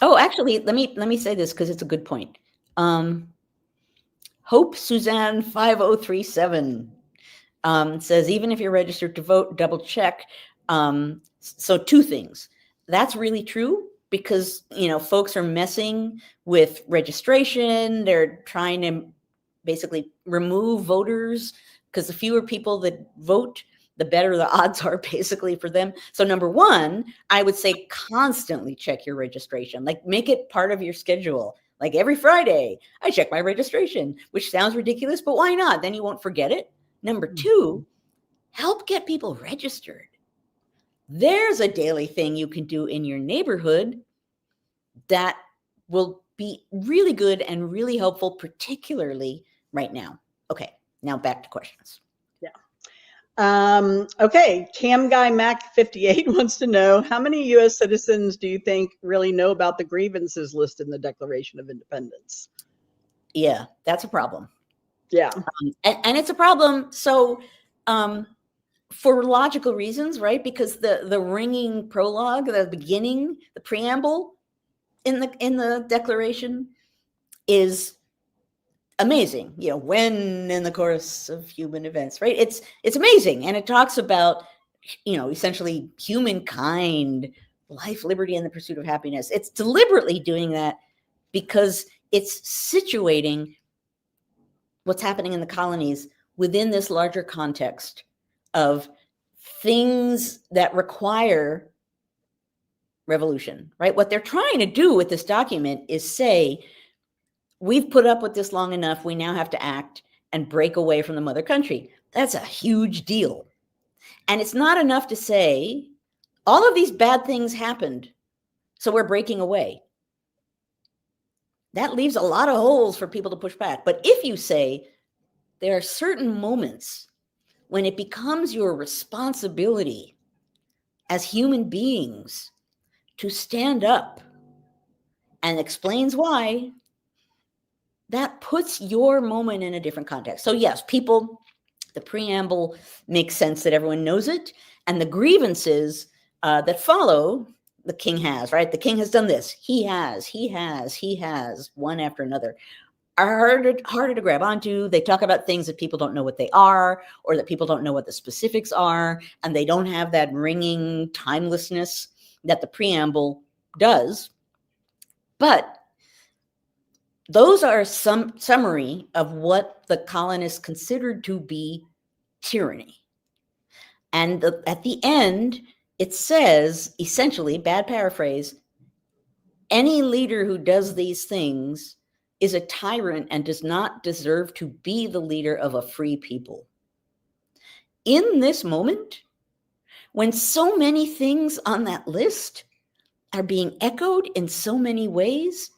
A: Oh, actually, let me say this because it's a good point. Hope Suzanne 5037 says, even if you're registered to vote, double check. So two things. That's really true because, folks are messing with registration. They're trying to basically remove voters because the fewer people that vote, the better the odds are basically for them. So number one, I would say constantly check your registration, like make it part of your schedule. Like every Friday, I check my registration, which sounds ridiculous, but why not? Then you won't forget it. Number two, help get people registered. There's a daily thing you can do in your neighborhood that will be really good and really helpful, particularly right now. Okay, now back to questions.
B: Yeah. Okay, Cam Guy Mac 58 wants to know, how many U.S. citizens do you think really know about the grievances listed in the Declaration of Independence?
A: Yeah, that's a problem.
B: Yeah.
A: And it's a problem. So for logical reasons, right? Because the ringing prologue, the beginning, the preamble in the Declaration is amazing. When in the course of human events, right? It's amazing. And it talks about, essentially humankind, life, liberty, and the pursuit of happiness. It's deliberately doing that because it's situating what's happening in the colonies within this larger context of things that require revolution, right? What they're trying to do with this document is say, we've put up with this long enough. We now have to act and break away from the mother country. That's a huge deal. And it's not enough to say, all of these bad things happened, so we're breaking away. That leaves a lot of holes for people to push back. But if you say, there are certain moments when it becomes your responsibility as human beings to stand up and explains why, that puts your moment in a different context. So yes, the preamble makes sense that everyone knows it. And the grievances that follow, the king has, right? The king has done this. He has, one after another. Are harder to grab onto. They talk about things that people don't know what they are, or that people don't know what the specifics are, and they don't have that ringing timelessness that the preamble does. But those are some summary of what the colonists considered to be tyranny. And at the end, it says, essentially, bad paraphrase, any leader who does these things is a tyrant and does not deserve to be the leader of a free people. In this moment, when so many things on that list are being echoed in so many ways,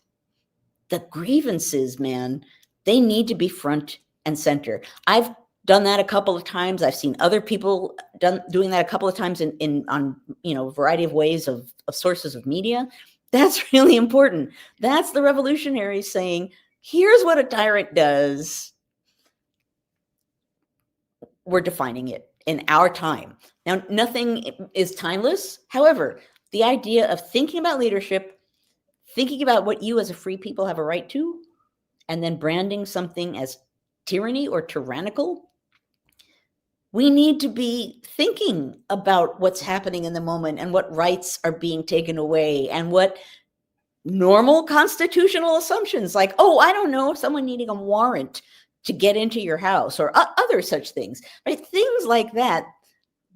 A: the grievances, man, they need to be front and center. I've done that a couple of times. I've seen other people doing that a couple of times on a variety of ways of sources of media. That's really important. That's the revolutionaries saying, here's what a tyrant does. We're defining it in our time. Now, nothing is timeless. However, the idea of thinking about leadership, thinking about what you as a free people have a right to, and then branding something as tyranny or tyrannical, we need to be thinking about what's happening in the moment and what rights are being taken away and what normal constitutional assumptions, like, oh, I don't know, someone needing a warrant to get into your house or other such things, right? Things like that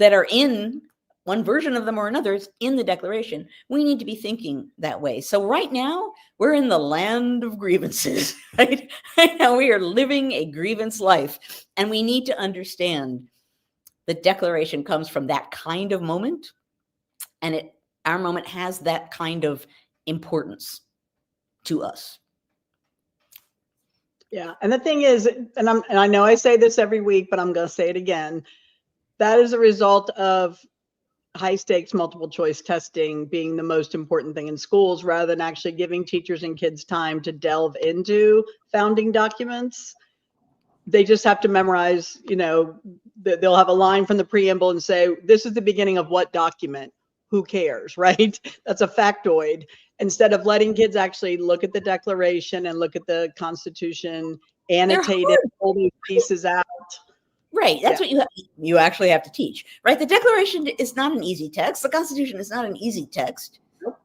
A: are in one version of them or another in the Declaration. We need to be thinking that way. So right now, we're in the land of grievances, right? Right now, we are living a grievance life, and we need to understand the Declaration comes from that kind of moment, and our moment has that kind of importance to us.
B: Yeah, and the thing is, and I know I say this every week, but I'm going to say it again. That is a result of high stakes multiple choice testing being the most important thing in schools, rather than actually giving teachers and kids time to delve into founding documents. They just have to memorize, they'll have a line from the preamble and say, this is the beginning of what document? Who cares, right? That's a factoid. Instead of letting kids actually look at the Declaration and look at the Constitution, annotate it, pull these pieces out.
A: Right. That's what you actually have to teach, right? The Declaration is not an easy text. The Constitution is not an easy text.
B: Nope.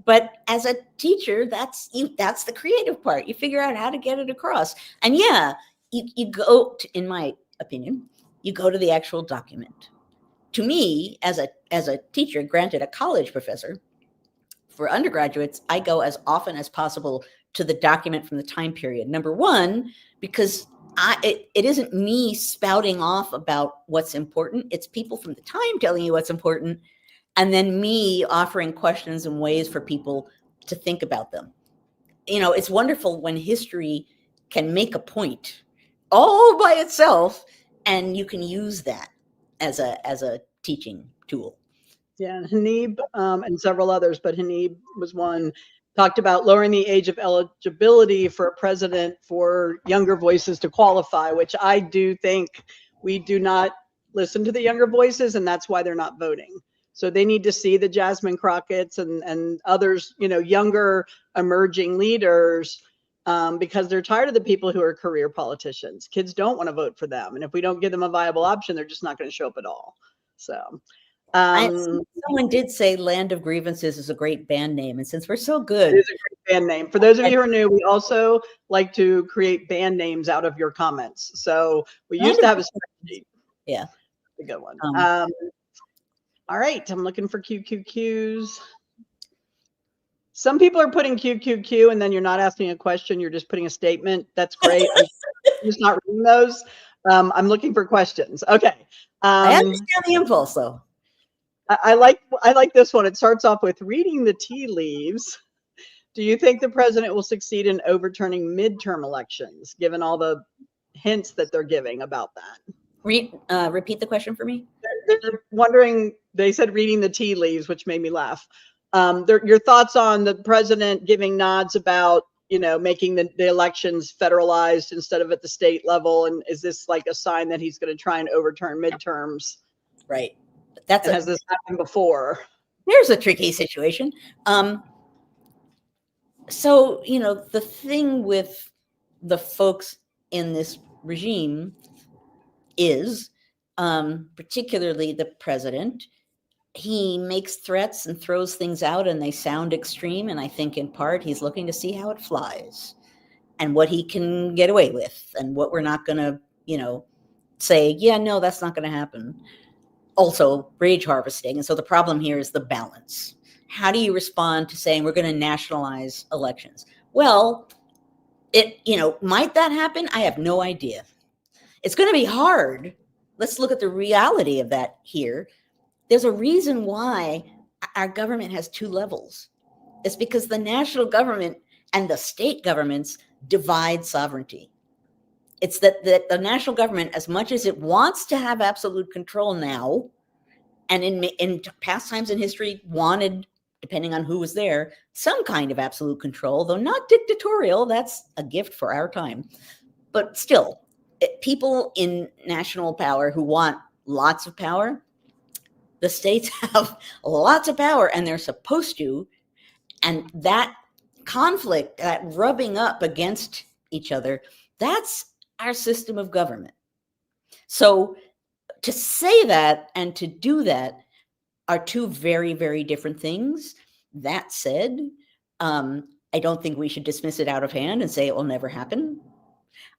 A: But as a teacher, that's the creative part. You figure out how to get it across. And you go to, in my opinion, you go to the actual document. To me, as a teacher, granted a college professor, for undergraduates, I go as often as possible to the document from the time period. Number one, because it isn't me spouting off about what's important. It's people from the time telling you what's important, and then me offering questions and ways for people to think about them. It's wonderful when history can make a point all by itself, and you can use that as a teaching tool.
B: Yeah, and Hanib and several others, but Hanib was one, talked about lowering the age of eligibility for a president for younger voices to qualify, which I do think we do not listen to the younger voices, and that's why they're not voting. So they need to see the Jasmine Crockett's and others, younger emerging leaders, because they're tired of the people who are career politicians. Kids don't want to vote for them. And if we don't give them a viable option, they're just not going to show up at all. So
A: someone did say Land of Grievances is a great band name. And since we're so good.
B: It is a great band name. For those of you who are new, we also like to create band names out of your comments. So we used to have a spreadsheet.
A: Yeah.
B: A good one. All right. I'm looking for QQQs. Some people are putting QQQ and then you're not asking a question. You're just putting a statement. That's great. I'm just not reading those. I'm looking for questions. Okay.
A: I understand the impulse though.
B: I like this one. It starts off with reading the tea leaves. Do you think the president will succeed in overturning midterm elections, given all the hints that they're giving about that?
A: Repeat the question for me.
B: They're wondering, they said reading the tea leaves, which made me laugh. Your thoughts on the president giving nods about, making the elections federalized instead of at the state level. And is this like a sign that he's going to try and overturn midterms?
A: Right.
B: Has this happened before?
A: Here's a tricky situation. So, the thing with the folks in this regime is, particularly the president, he makes threats and throws things out and they sound extreme. And I think in part he's looking to see how it flies and what he can get away with and what we're not going to, say, yeah, no, that's not going to happen. Also, rage harvesting. And so the problem here is the balance. How do you respond to saying we're going to nationalize elections? Well, might that happen? I have no idea. It's going to be hard. Let's look at the reality of that here. There's a reason why our government has two levels. It's because the national government and the state governments divide sovereignty. It's that the national government, as much as it wants to have absolute control now, and in past times in history wanted, depending on who was there, some kind of absolute control, though not dictatorial. That's a gift for our time. But still, people in national power who want lots of power, the states have lots of power and they're supposed to. And that conflict, that rubbing up against each other, that's our system of government. So to say that and to do that are two very, very different things. That said, I don't think we should dismiss it out of hand and say it will never happen.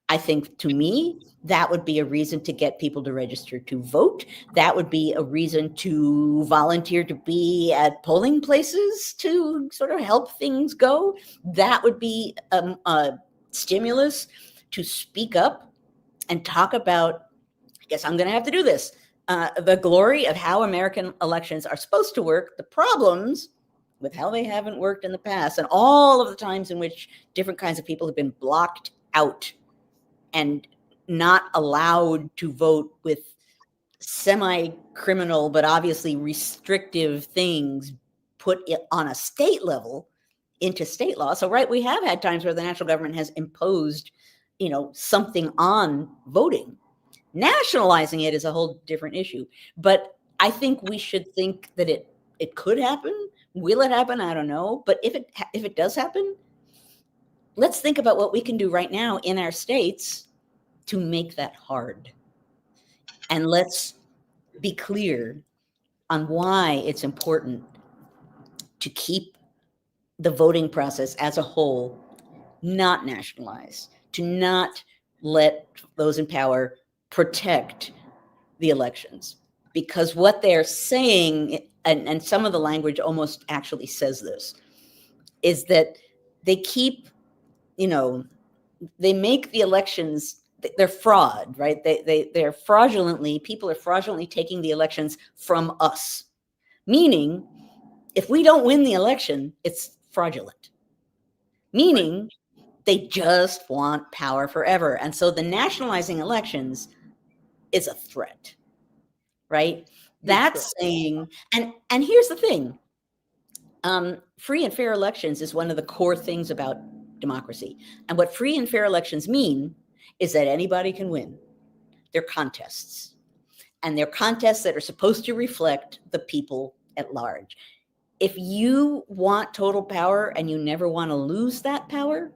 A: I think, to me, that would be a reason to get people to register to vote. That would be a reason to volunteer to be at polling places to sort of help things go. That would be a stimulus to speak up and talk about, I guess I'm going to have to do this, the glory of how American elections are supposed to work, the problems with how they haven't worked in the past, and all of the times in which different kinds of people have been blocked out and not allowed to vote with semi-criminal but obviously restrictive things put on a state level into state law. So, right, we have had times where the national government has imposed, something on voting. Nationalizing it is a whole different issue. But I think we should think that it could happen. Will it happen? I don't know. But if it does happen, let's think about what we can do right now in our states to make that hard. And let's be clear on why it's important to keep the voting process as a whole not nationalized, to not let those in power protect the elections. Because what they're saying, and some of the language almost actually says this, is that they keep, they make the elections, they're fraud, right? They're fraudulently, people are fraudulently taking the elections from us. Meaning, if we don't win the election, it's fraudulent. Meaning, they just want power forever. And so the nationalizing elections is a threat, right? That's saying, and here's the thing, free and fair elections is one of the core things about democracy. And what free and fair elections mean is that anybody can win. They're contests. And they're contests that are supposed to reflect the people at large. If you want total power and you never want to lose that power,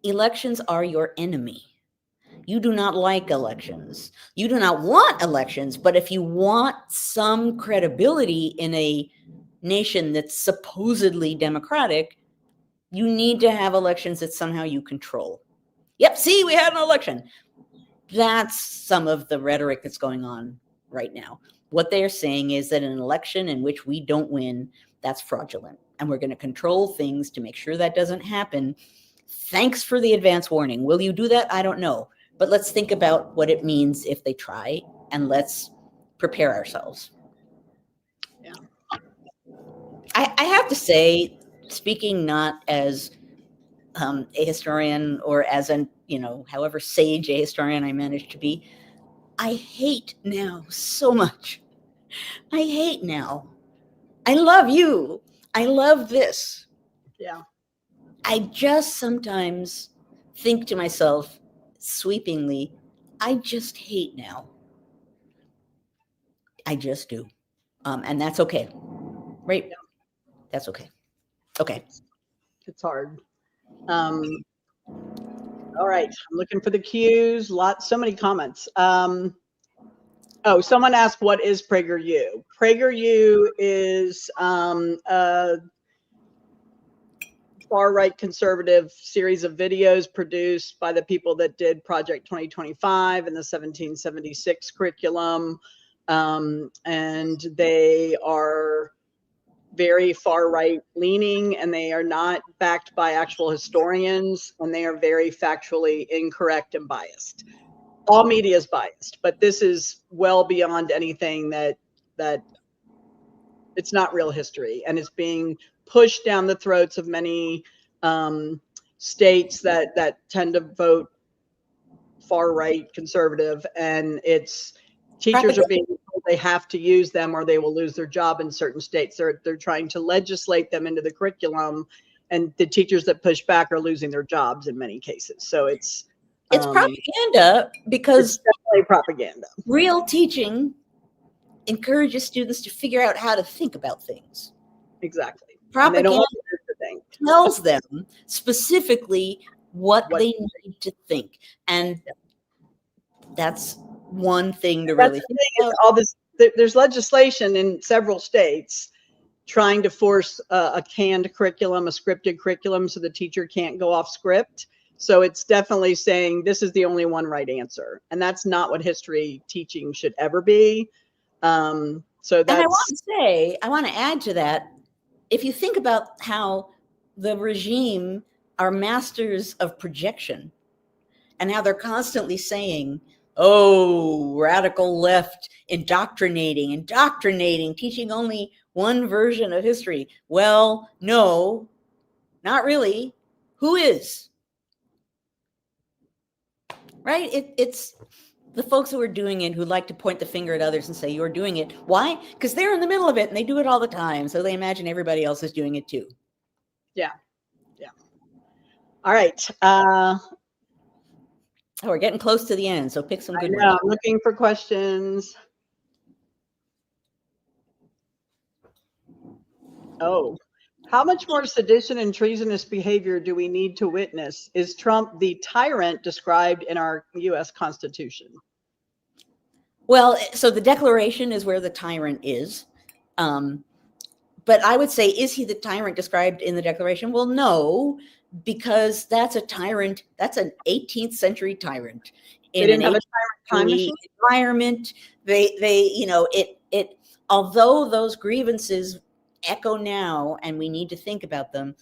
A: elections are your enemy. You do not like elections. You do not want elections. But if you want some credibility in a nation that's supposedly democratic, you need to have elections that somehow you control. Yep, see, we had an election. That's some of the rhetoric that's going on right now. What they're saying is that an election in which we don't win, that's fraudulent. And we're going to control things to make sure that doesn't happen. Thanks for the advance warning. Will you do that? I don't know. But let's think about what it means if they try, and let's prepare ourselves.
B: Yeah.
A: I have to say, speaking not as a historian or as an, however sage a historian I managed to be, I hate now so much. I hate now. I love you. I love this.
B: Yeah.
A: I just sometimes think to myself, sweepingly, I just hate now. I just do. And that's okay. Right.
B: Yeah.
A: That's okay. Okay.
B: It's hard. All right. I'm looking for the cues. So many comments. Oh, someone asked, what is PragerU? PragerU is a far-right conservative series of videos produced by the people that did Project 2025 and the 1776 curriculum. And they are very far-right leaning, and they are not backed by actual historians, and they are very factually incorrect and biased. All media is biased, but this is well beyond anything that it's not real history, and it's being pushed down the throats of many states that tend to vote far right conservative, and it's teachers are being told they have to use them or they will lose their job in certain states. They're trying to legislate them into the curriculum, and the teachers that push back are losing their jobs in many cases. So it's
A: propaganda, because
B: it's definitely propaganda.
A: Real teaching encourages students to figure out how to think about things.
B: Exactly.
A: Propaganda tells them specifically what they need to think, and that's one thing to really think about.
B: All this, there's legislation in several states trying to force a canned curriculum, a scripted curriculum, so the teacher can't go off script. So it's definitely saying this is the only one right answer, and that's not what history teaching should ever be. So that's.
A: And I want to add to that. If you think about how the regime are masters of projection, and how they're constantly saying, oh, radical left, indoctrinating, teaching only one version of history. Well, no, not really. Who is? Right? It's the folks who are doing it who like to point the finger at others and say, you're doing it. Why? Because they're in the middle of it and they do it all the time. So they imagine everybody else is doing it too.
B: Yeah. Yeah. All right.
A: Oh, we're getting close to the end, so pick some good ones.
B: I'm looking for questions. Oh, how much more sedition and treasonous behavior do we need to witness? Is Trump the tyrant described in our U.S. Constitution?
A: Well, so the Declaration is where the tyrant is. But I would say, is he the tyrant described in the Declaration? Well, no, because that's a tyrant. That's an 18th century tyrant.
B: They didn't have a tyrant time machine
A: environment. It although those grievances echo now and we need to think about them,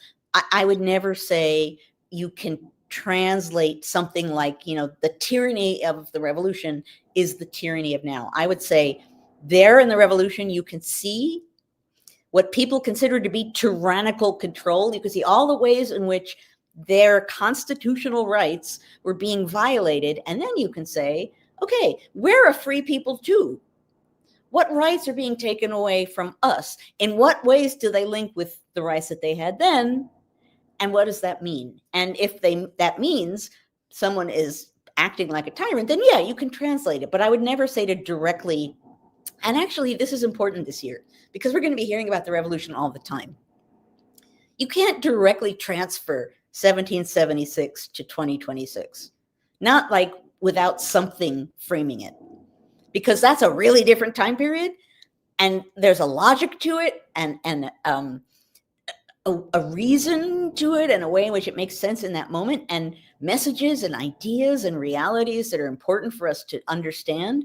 A: I would never say you can translate something like, the tyranny of the revolution is the tyranny of now. I would say there in the revolution, you can see what people consider to be tyrannical control. You can see all the ways in which their constitutional rights were being violated. And then you can say, okay, we're a free people too. What rights are being taken away from us? In what ways do they link with the rights that they had then? And what does that mean? And if that means someone is acting like a tyrant, then yeah, you can translate it. But I would never say to directly, and actually this is important this year, because we're going to be hearing about the revolution all the time. You can't directly transfer 1776 to 2026, not like without something framing it, because that's a really different time period. And there's a logic to it and a reason to it and a way in which it makes sense in that moment, and messages and ideas and realities that are important for us to understand.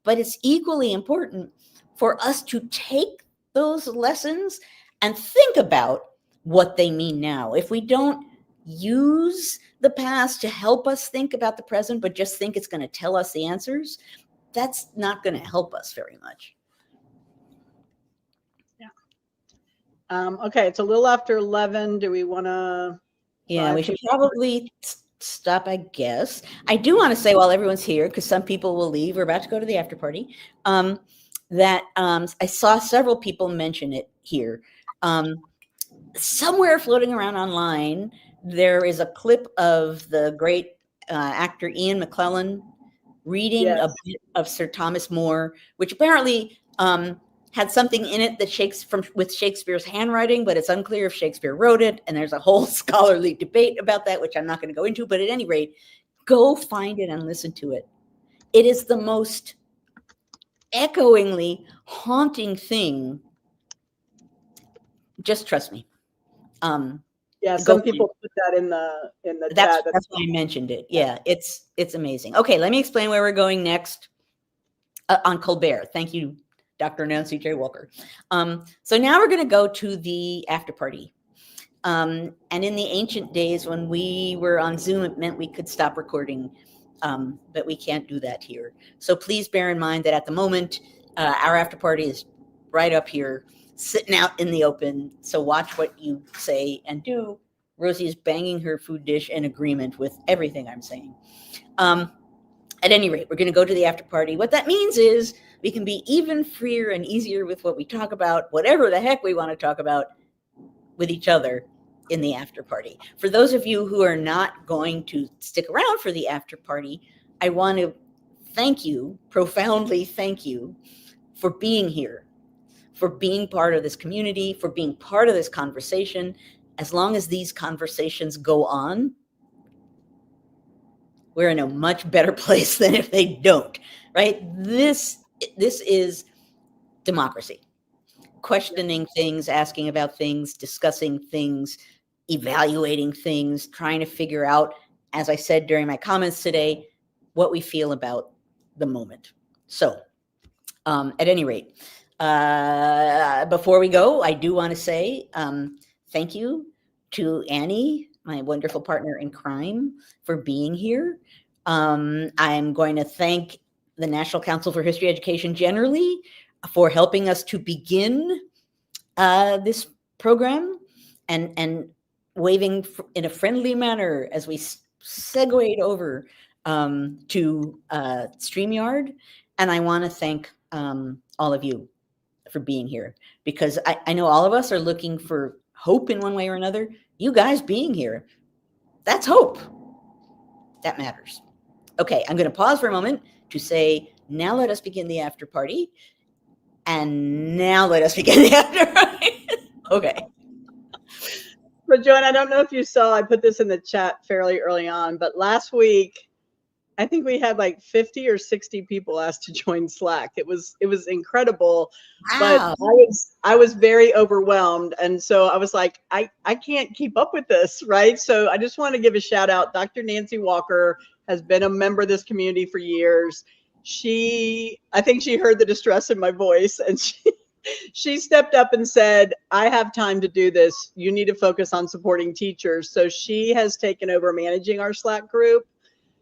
A: But it's equally important for us to take those lessons and think about what they mean now. If we don't use the past to help us think about the present, but just think it's going to tell us the answers, that's not going to help us very much.
B: Yeah. Okay, it's a little after 11. Do we want to?
A: Yeah, we should probably stop, I guess. I do want to say, while everyone's here, because some people will leave, we're about to go to the after party, that I saw several people mention it here. Somewhere floating around online, there is a clip of the great actor Ian McClellan reading a bit of Sir Thomas More, which apparently had something in it that with Shakespeare's handwriting, but it's unclear if Shakespeare wrote it. And there's a whole scholarly debate about that, which I'm not going to go into. But at any rate, go find it and listen to it. It is the most echoingly haunting thing. Just trust me.
B: Yeah, some people put that in the chat.
A: That's why I mentioned it. Yeah, it's amazing. Okay, let me explain where we're going next on Colbert. Thank you, Dr. Nancy J. Walker. So now we're going to go to the after party. And in the ancient days when we were on Zoom, it meant we could stop recording, but we can't do that here. So please bear in mind that at the moment, our after party is right up here, sitting out in the open. So watch what you say and do. Rosie is banging her food dish in agreement with everything I'm saying. At any rate, we're going to go to the after party. What that means is we can be even freer and easier with what we talk about, whatever the heck we want to talk about with each other in the after party. For those of you who are not going to stick around for the after party, I want to thank you, profoundly thank you for being here, for being part of this community, for being part of this conversation. As long as these conversations go on, we're in a much better place than if they don't, right? This is democracy. Questioning things, asking about things, discussing things, evaluating things, trying to figure out, as I said during my comments today, what we feel about the moment. So, at any rate, before we go, I do want to say thank you to Annie, my wonderful partner in crime, for being here. I'm going to thank the National Council for History Education generally for helping us to begin this program and waving in a friendly manner as we segued over to StreamYard. And I want to thank all of you for being here, because I know all of us are looking for hope in one way or another. You guys being here, that's hope. That matters. Okay, I'm going to pause for a moment to say, now let us begin the after party. And now let us begin the after party. Okay.
B: So, Joan, I don't know if you saw, I put this in the chat fairly early on, but last week, I think we had like 50 or 60 people asked to join Slack. It was incredible,
A: Wow.
B: but I was very overwhelmed. And so I was like, I can't keep up with this, right? So I just want to give a shout out. Dr. Nancy Walker has been a member of this community for years. I think she heard the distress in my voice, and she stepped up and said, I have time to do this. You need to focus on supporting teachers. So she has taken over managing our Slack group.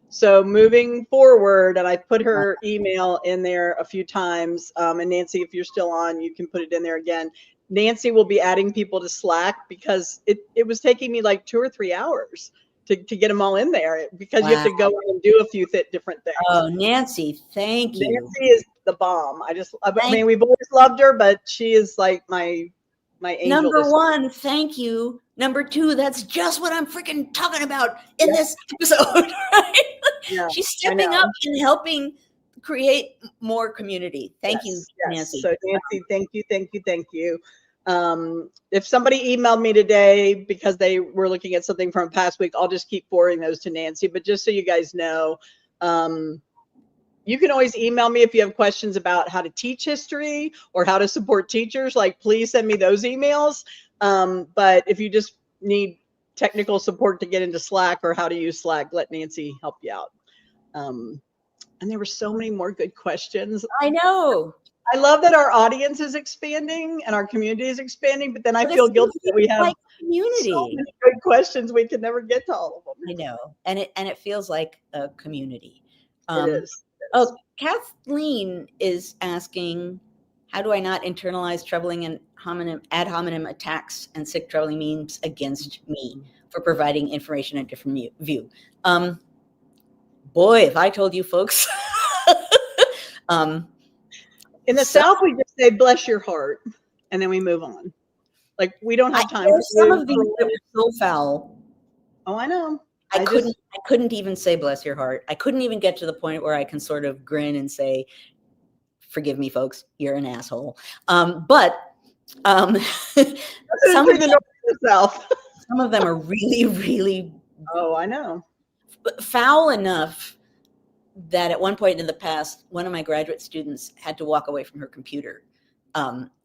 B: So moving forward, and I put her email in there a few times, and Nancy, if you're still on, you can put it in there again. Nancy will be adding people to Slack, because it was taking me like 2 or 3 hours to get them all in there, because you have to go in and do a few different things.
A: Oh, Nancy, thank you.
B: Nancy is the bomb. I mean, we've always loved her, but she is like my angel.
A: Number one, thank you. Number two, that's just what I'm freaking talking about in this episode, right?
B: Yeah,
A: she's stepping up and helping create more community. Thank you, Nancy.
B: So Nancy, thank you. If somebody emailed me today because they were looking at something from past week, I'll just keep forwarding those to Nancy. But just so you guys know, you can always email me if you have questions about how to teach history or how to support teachers. Like, please send me those emails. But if you just need technical support to get into Slack or how to use Slack, let Nancy help you out. And there were so many more good questions.
A: I know.
B: I love that our audience is expanding and our community is expanding, but then I feel guilty that we have community. So many good questions. We can never get to all of them.
A: I know. And it feels like a community.
B: It is.
A: Oh, Kathleen is asking, how do I not internalize troubling and ad hominem attacks and sick troubling memes against me for providing information and different view? Boy, if I told you folks.
B: In the South, we just say, bless your heart, and then we move on. Like, we don't have time.
A: Some of these that were so foul.
B: Oh, I know.
A: I couldn't even say bless your heart. I couldn't even get to the point where I can sort of grin and say, forgive me, folks, you're an asshole. But some
B: Through the north to the south.
A: some of them are really, really
B: Oh, I know.
A: foul enough that at one point in the past, one of my graduate students had to walk away from her computer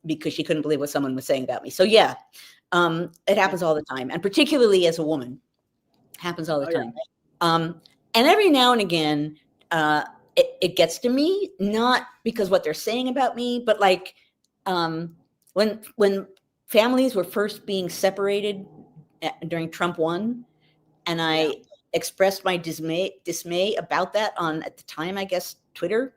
A: because she couldn't believe what someone was saying about me. So yeah, it happens all the time, and particularly as a woman, happens all the time. Yeah. And every now and again, it gets to me, not because what they're saying about me, but like when families were first being separated during Trump 1, and I expressed my dismay about that on, at the time, I guess, Twitter.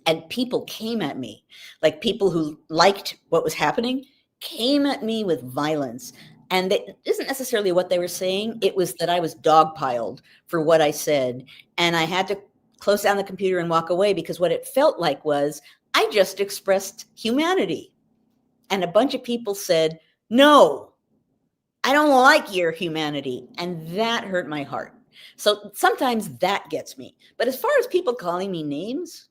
A: And people came at me, like people who liked what was happening came at me with violence. And it isn't necessarily what they were saying. It was that I was dogpiled for what I said. And I had to close down the computer and walk away, because what it felt like was I just expressed humanity. And a bunch of people said, no, I don't like your humanity. And that hurt my heart. So sometimes that gets me. But as far as people calling me names,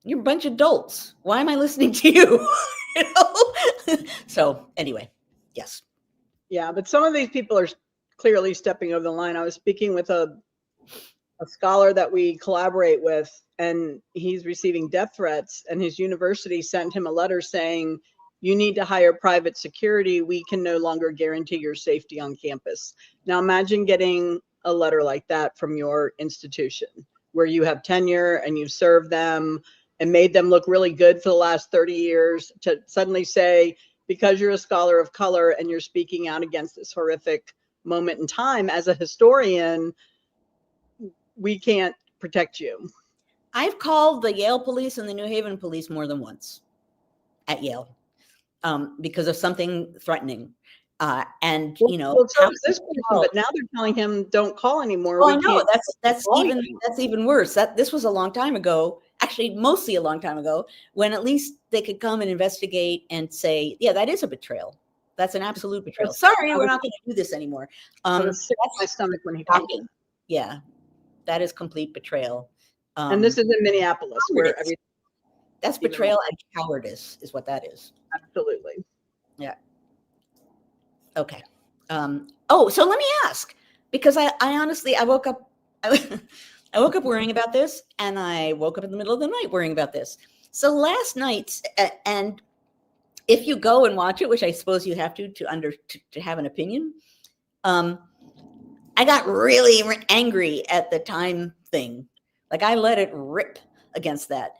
A: you're a bunch of dolts. Why am I listening to you? You know? So anyway, yes.
B: Yeah, but some of these people are clearly stepping over the line. I was speaking with a scholar that we collaborate with, and he's receiving death threats, and his university sent him a letter saying, you need to hire private security. We can no longer guarantee your safety on campus. Now imagine getting a letter like that from your institution where you have tenure and you've served them and made them look really good for the last 30 years, to suddenly say, because you're a scholar of color and you're speaking out against this horrific moment in time, as a historian, we can't protect you.
A: I've called the Yale police and the New Haven police more than once at Yale because of something threatening. And
B: well,
A: you know,
B: well, so is this person, but now they're telling him don't call anymore.
A: Well, no, that's even worse. This was a long time ago, actually, mostly a long time ago, when at least they could come and investigate and say, yeah, that is a betrayal. That's an absolute betrayal. Sorry, we're not going to do this anymore.
B: I was sick to my stomach when he told me.
A: Yeah, that is complete betrayal.
B: And this is in Minneapolis, where
A: that's betrayal and cowardice is what that is.
B: Absolutely.
A: Yeah. Okay. Oh, so let me ask, because I honestly, I woke up worrying about this, and I woke up in the middle of the night worrying about this. So last night, and if you go and watch it, which I suppose you have to have an opinion, I got really angry at the time thing. Like I let it rip against that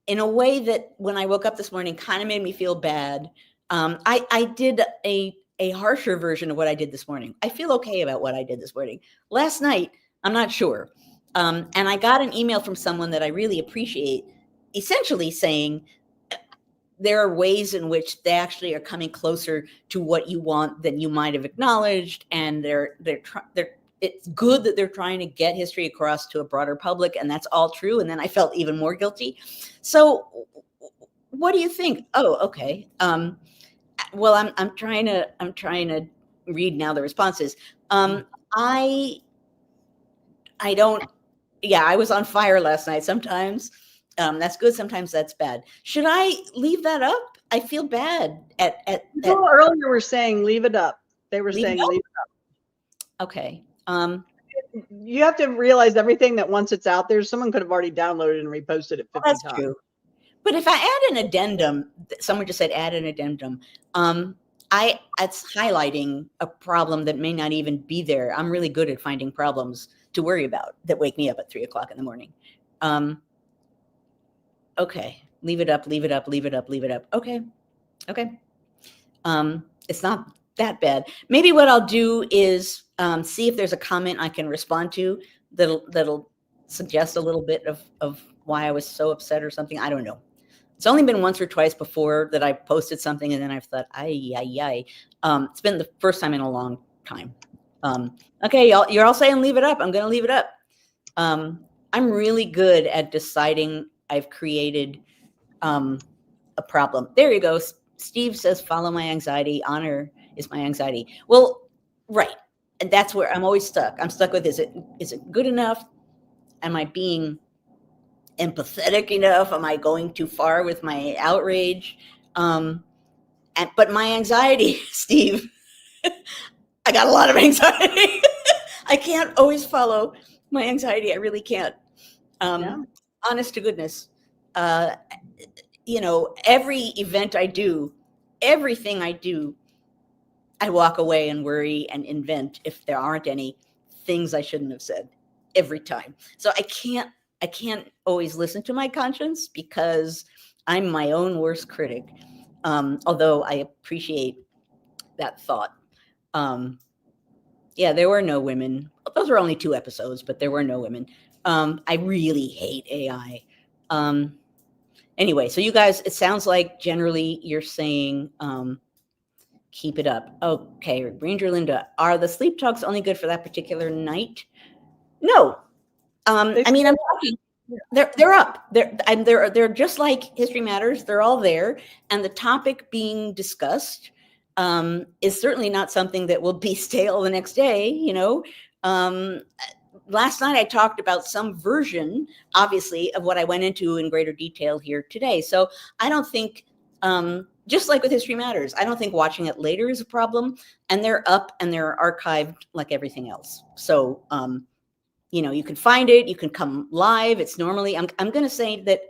A: in a way that when I woke up this morning kind of made me feel bad. I did a harsher version of what I did this morning. I feel okay about what I did this morning. Last night, I'm not sure. And I got an email from someone that I really appreciate, essentially saying there are ways in which they actually are coming closer to what you want than you might have acknowledged. And it's good that they're trying to get history across to a broader public, and that's all true. And then I felt even more guilty. So what do you think? Oh, okay. Well, I'm trying to read now the responses. I was on fire last night. Sometimes that's good. Sometimes that's bad. Should I leave that up? I feel bad
B: People earlier were saying, leave it up. They were saying, leave it up.
A: Okay.
B: You have to realize everything that once it's out there, someone could have already downloaded and reposted it 50
A: that's
B: times.
A: True. But if I add an addendum, someone just said add an addendum. It's highlighting a problem that may not even be there. I'm really good at finding problems to worry about that wake me up at 3 o'clock in the morning. Okay, leave it up, leave it up, leave it up, leave it up. Okay. It's not that bad. Maybe what I'll do is see if there's a comment I can respond to that'll suggest a little bit of why I was so upset or something. I don't know. It's only been once or twice before that I posted something and then I've thought, it's been the first time in a long time. Okay, you're all saying leave it up. I'm going to leave it up. I'm really good at deciding I've created a problem. There you go. Steve says, follow my anxiety. Honor is my anxiety. Well, right. And that's where I'm always stuck. I'm stuck with, is it good enough? Am I being empathetic enough? Am I going too far with my outrage? But my anxiety, Steve, I got a lot of anxiety. I can't always follow my anxiety. I really can't. Honest to goodness. Every event I do, everything I do, I walk away and worry and invent if there aren't any things I shouldn't have said every time. So I can't always listen to my conscience because I'm my own worst critic. Although I appreciate that thought. There were no women. Those were only 2 episodes, but there were no women. I really hate AI. Anyway, so you guys, it sounds like generally you're saying, keep it up. Okay, Ranger Linda, are the sleep talks only good for that particular night? No. I'm talking. They're up. They're just like History Matters. They're all there, and the topic being discussed is certainly not something that will be stale the next day. Last night I talked about some version, obviously, of what I went into in greater detail here today. So I don't think, just like with History Matters, I don't think watching it later is a problem. And they're up and they're archived like everything else. So, you can find it. You can come live. It's normally, I'm going to say that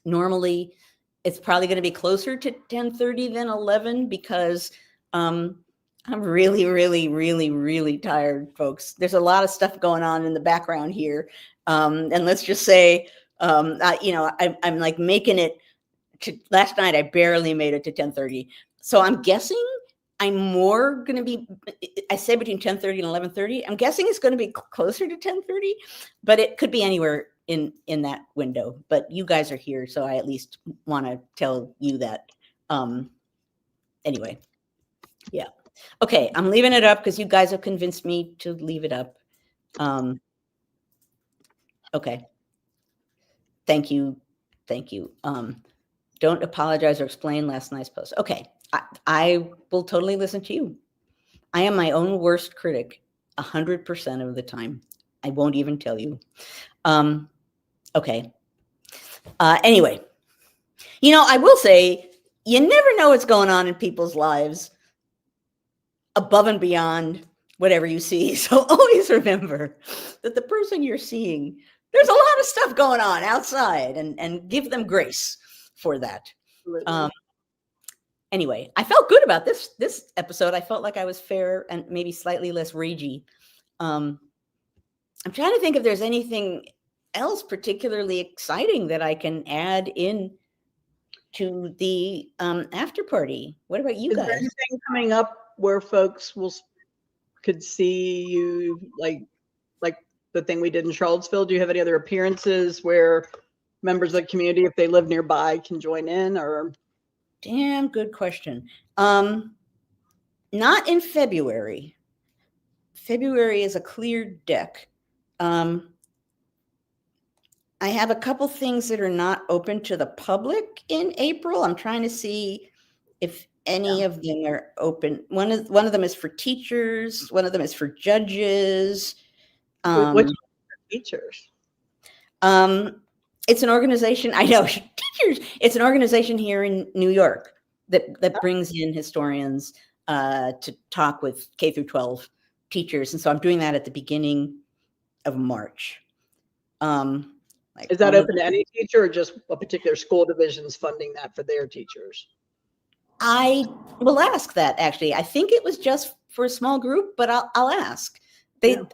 A: normally it's probably going to be closer to 10:30 than 11 because I'm really, really, really, really tired, folks. There's a lot of stuff going on in the background here. And let's just say, I'm like making it to last night. I barely made it to 10:30. So I'm guessing I'm more going to be, I say between 10:30 and 11:30. I'm guessing it's going to be closer to 10:30, but it could be anywhere in that window. But you guys are here, so I at least want to tell you that. Anyway, yeah. Okay, I'm leaving it up because you guys have convinced me to leave it up. Okay. Thank you. Don't apologize or explain last night's post. Okay, I will totally listen to you. I am my own worst critic 100% of the time. I won't even tell you. Okay. Anyway, I will say, you never know what's going on in people's lives above and beyond whatever you see. So always remember that the person you're seeing, there's a lot of stuff going on outside, and give them grace for that. Anyway, I felt good about this episode. I felt like I was fair and maybe slightly less ragey. I'm trying to think if there's anything else particularly exciting that I can add in to the after party. What about you guys?
B: Is there anything coming up where folks could see you, like the thing we did in Charlottesville? Do you have any other appearances where members of the community, if they live nearby, can join in? Or
A: damn good question. Not in February. February is a clear deck. I have a couple things that are not open to the public in April. I'm trying to see if any of them are open. One of them is for teachers. One of them is for judges.
B: which teachers?
A: It's an organization. I know teachers. It's an organization here in New York that brings in historians to talk with K through 12 teachers, and so I'm doing that at the beginning of March.
B: Is that open to any teacher, or just a particular school division's funding that for their teachers?
A: I will ask that, actually. I think it was just for a small group, but I'll ask. I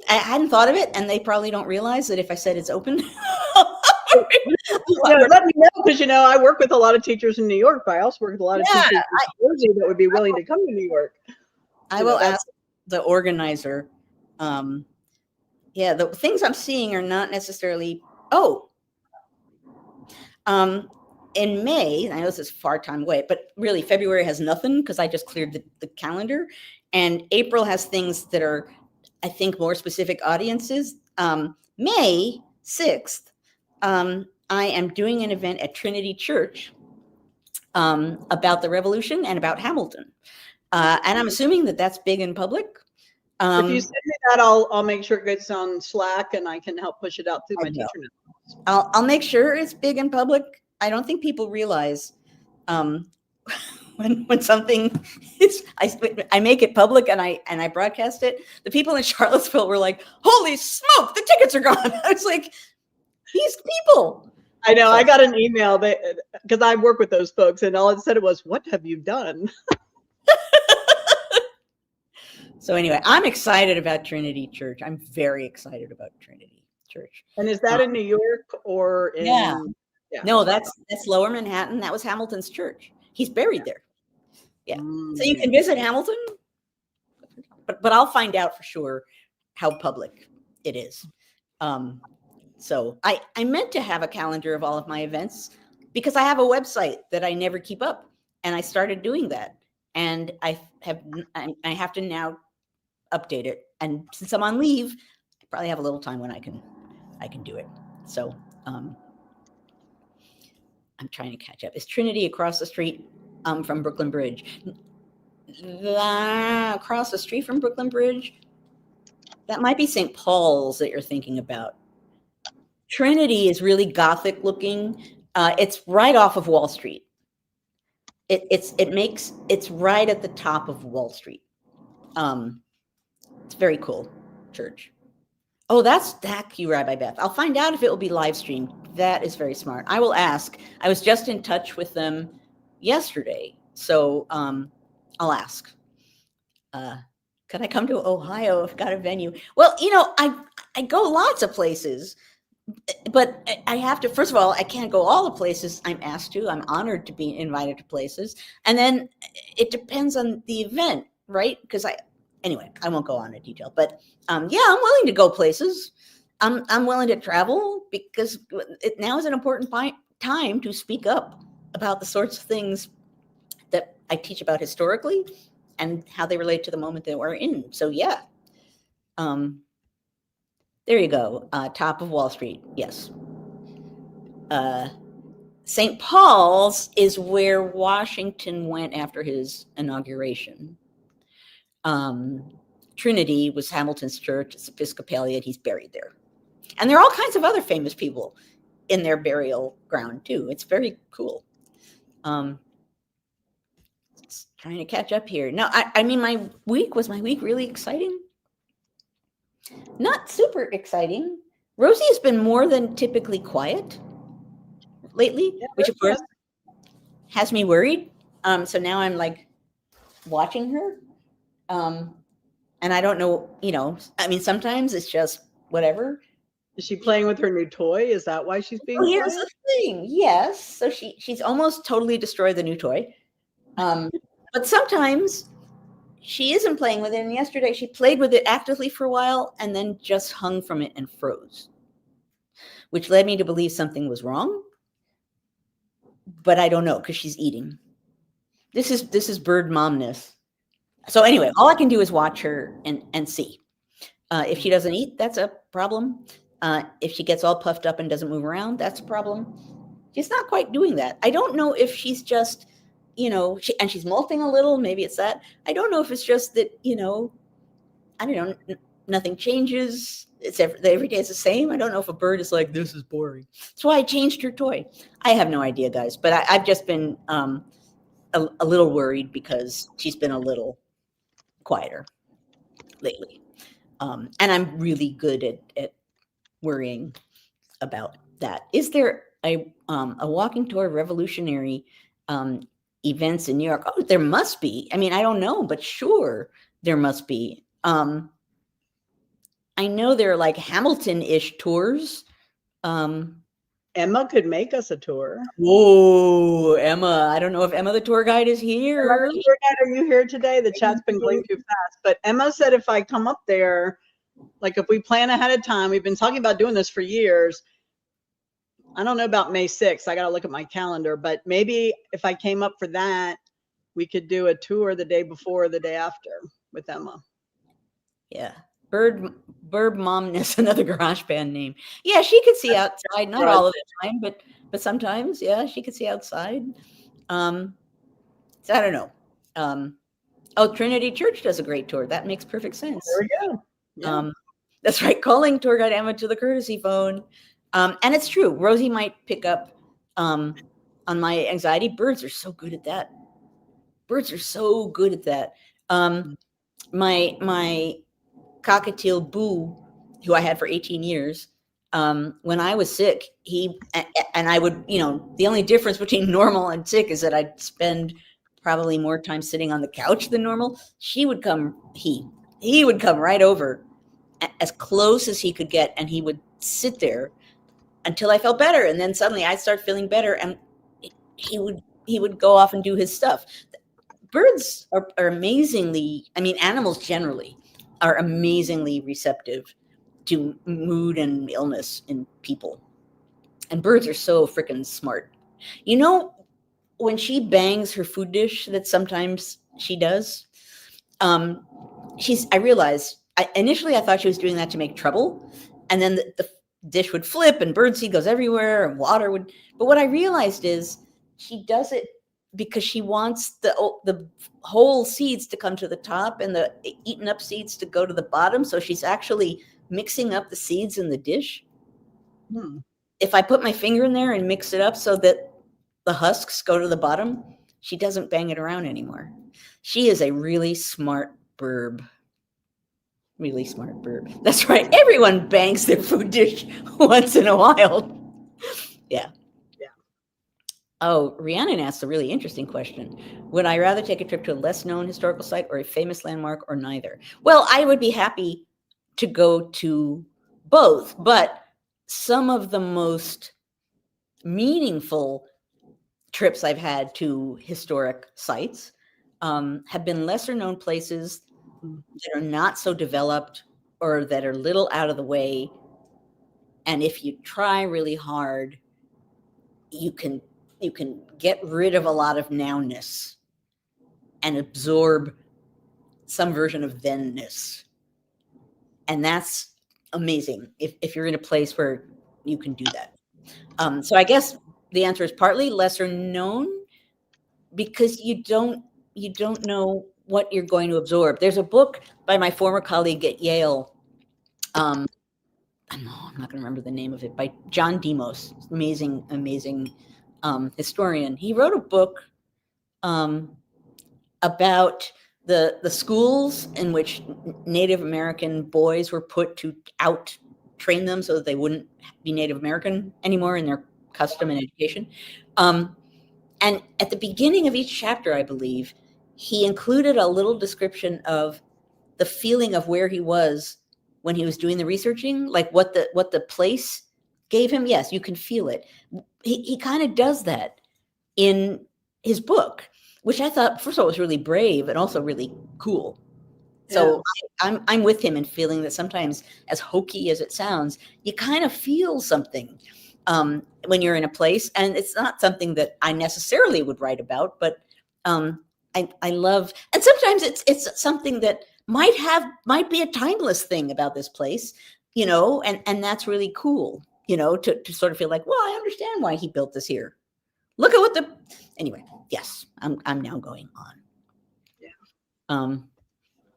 A: hadn't thought of it, and they probably don't realize that if I said it's open.
B: Let me know, because I work with a lot of teachers in New York, but I also work with a lot of teachers in New Jersey that would be willing to come to New York.
A: I will ask the organizer. The things I'm seeing are not necessarily. In May, I know this is far time away, but really February has nothing because I just cleared the calendar, and April has things that are, I think, more specific audiences. May 6th, I am doing an event at Trinity Church about the Revolution and about Hamilton, and I'm assuming that that's big in public.
B: If you send me that, I'll make sure it gets on Slack, and I can help push it out through my teacher network.
A: I'll make sure it's big and public. I don't think people realize um, when something is I make it public and I broadcast it. The people in Charlottesville were like, "Holy smoke, the tickets are gone!" I was like, "These people."
B: I know. I got an email because I work with those folks, and all it said was, "What have you done?"
A: So anyway, I'm excited about Trinity Church. I'm very excited about Trinity Church.
B: And is that in New York or in?
A: Yeah. No, that's Lower Manhattan. That was Hamilton's church. He's buried there. Yeah. So you can visit Hamilton, but I'll find out for sure how public it is. So I meant to have a calendar of all of my events because I have a website that I never keep up, and I started doing that, and I have to now update it. And since I'm on leave, I probably have a little time when I can do it. So I'm trying to catch up. Is Trinity across the street from Brooklyn Bridge? Across the street from Brooklyn Bridge? That might be St. Paul's that you're thinking about. Trinity is really Gothic looking. It's right off of Wall Street. It's right at the top of Wall Street. It's very cool church. Oh, thank you, Rabbi Beth. I'll find out if it will be live streamed. That is very smart. I will ask. I was just in touch with them yesterday, so I'll ask. Could I come to Ohio? I've got a venue. Well, I go lots of places, but I have to. First of all, I can't go all the places I'm asked to. I'm honored to be invited to places, and then it depends on the event, right? Because anyway, I won't go on in detail, but yeah, I'm willing to go places. I'm willing to travel because now is an important time to speak up about the sorts of things that I teach about historically and how they relate to the moment that we're in. So yeah, there you go. Top of Wall Street. Yes. St. Paul's is where Washington went after his inauguration. Trinity was Hamilton's church. It's Episcopalian. He's buried there. And there are all kinds of other famous people in their burial ground too. It's very cool. Just trying to catch up here. No, I mean, was my week really exciting? Not super exciting. Rosie has been more than typically quiet lately, which of course has me worried. So now I'm like watching her. And I don't know, I mean, sometimes it's just whatever.
B: Is she playing with her new toy? Is that why she's being
A: Here's the thing. Yes. So she's almost totally destroyed the new toy. But sometimes she isn't playing with it. And yesterday she played with it actively for a while and then just hung from it and froze, which led me to believe something was wrong. But I don't know because she's eating. This is bird momness. So anyway, all I can do is watch her and see. If she doesn't eat, that's a problem. If she gets all puffed up and doesn't move around, that's a problem. She's not quite doing that. I don't know if she's just, and she's molting a little. Maybe it's that. I don't know if it's just that, I don't know, nothing changes. It's every day is the same. I don't know if a bird is like, this is boring. That's why I changed her toy. I have no idea, guys. But I've just been a little worried because she's been a little quieter lately. And I'm really good at worrying about that. Is there a walking tour of revolutionary events in New York? Oh, there must be. I mean, I don't know, but sure, there must be. I know there are like Hamilton-ish tours.
B: Emma could make us a tour.
A: Whoa, Emma. I don't know if Emma, the tour guide, is here.
B: Emma, the tour guide, are you here today? The chat's been going too fast. But Emma said if I come up there, like if we plan ahead of time, we've been talking about doing this for years. I don't know about May 6th. I got to look at my calendar. But maybe if I came up for that, we could do a tour the day before or the day after with Emma.
A: Yeah. Bird Momness, another garage band name. Yeah, she could see outside, not all of the time, but sometimes, yeah, she could see outside. So I don't know. Trinity Church does a great tour. That makes perfect sense.
B: There we go. Yeah.
A: That's right. Calling tour guide Emma to the courtesy phone. And it's true. Rosie might pick up on my anxiety. Birds are so good at that. Birds are so good at that. My cockatiel Boo, who I had for 18 years, when I was sick, and I would, the only difference between normal and sick is that I'd spend probably more time sitting on the couch than normal. He would come right over as close as he could get, and he would sit there until I felt better. And then suddenly I'd start feeling better, and he would go off and do his stuff. Birds are amazingly, animals generally are amazingly receptive to mood and illness in people. And birds are so freaking smart. When she bangs her food dish, that sometimes she does, I realized, initially I thought she was doing that to make trouble. And then the dish would flip and birdseed goes everywhere and water would, but what I realized is she does it because she wants the whole seeds to come to the top and the eaten up seeds to go to the bottom. So she's actually mixing up the seeds in the dish. If I put my finger in there and mix it up so that the husks go to the bottom, she doesn't bang it around anymore. She is a really smart burb. Really smart burb. That's right. Everyone bangs their food dish once in a while. Yeah. Oh, Rhiannon asked a really interesting question. Would I rather take a trip to a less known historical site or a famous landmark, or neither? Well, I would be happy to go to both, but some of the most meaningful trips I've had to historic sites have been lesser known places that are not so developed or that are little out of the way. And if you try really hard, you can get rid of a lot of nowness and absorb some version of thenness. And that's amazing if you're in a place where you can do that. So I guess the answer is partly lesser known because you don't know what you're going to absorb. There's a book by my former colleague at Yale. I'm not going to remember the name of it, by John Demos, amazing historian. He wrote a book about the schools in which Native American boys were put to out train them so that they wouldn't be Native American anymore in their custom and education. And at the beginning of each chapter, I believe, he included a little description of the feeling of where he was when he was doing the researching, like what the place gave him. Yes, you can feel it. He kind of does that in his book, which I thought, first of all, was really brave and also really cool. So I'm with him in feeling that sometimes, as hokey as it sounds, you kind of feel something when you're in a place, and it's not something that I necessarily would write about, but I love, and sometimes it's something that might be a timeless thing about this place, and that's really cool, to sort of feel like, well, I understand why he built this here. Look at anyway, yes, I'm now going on. Yeah.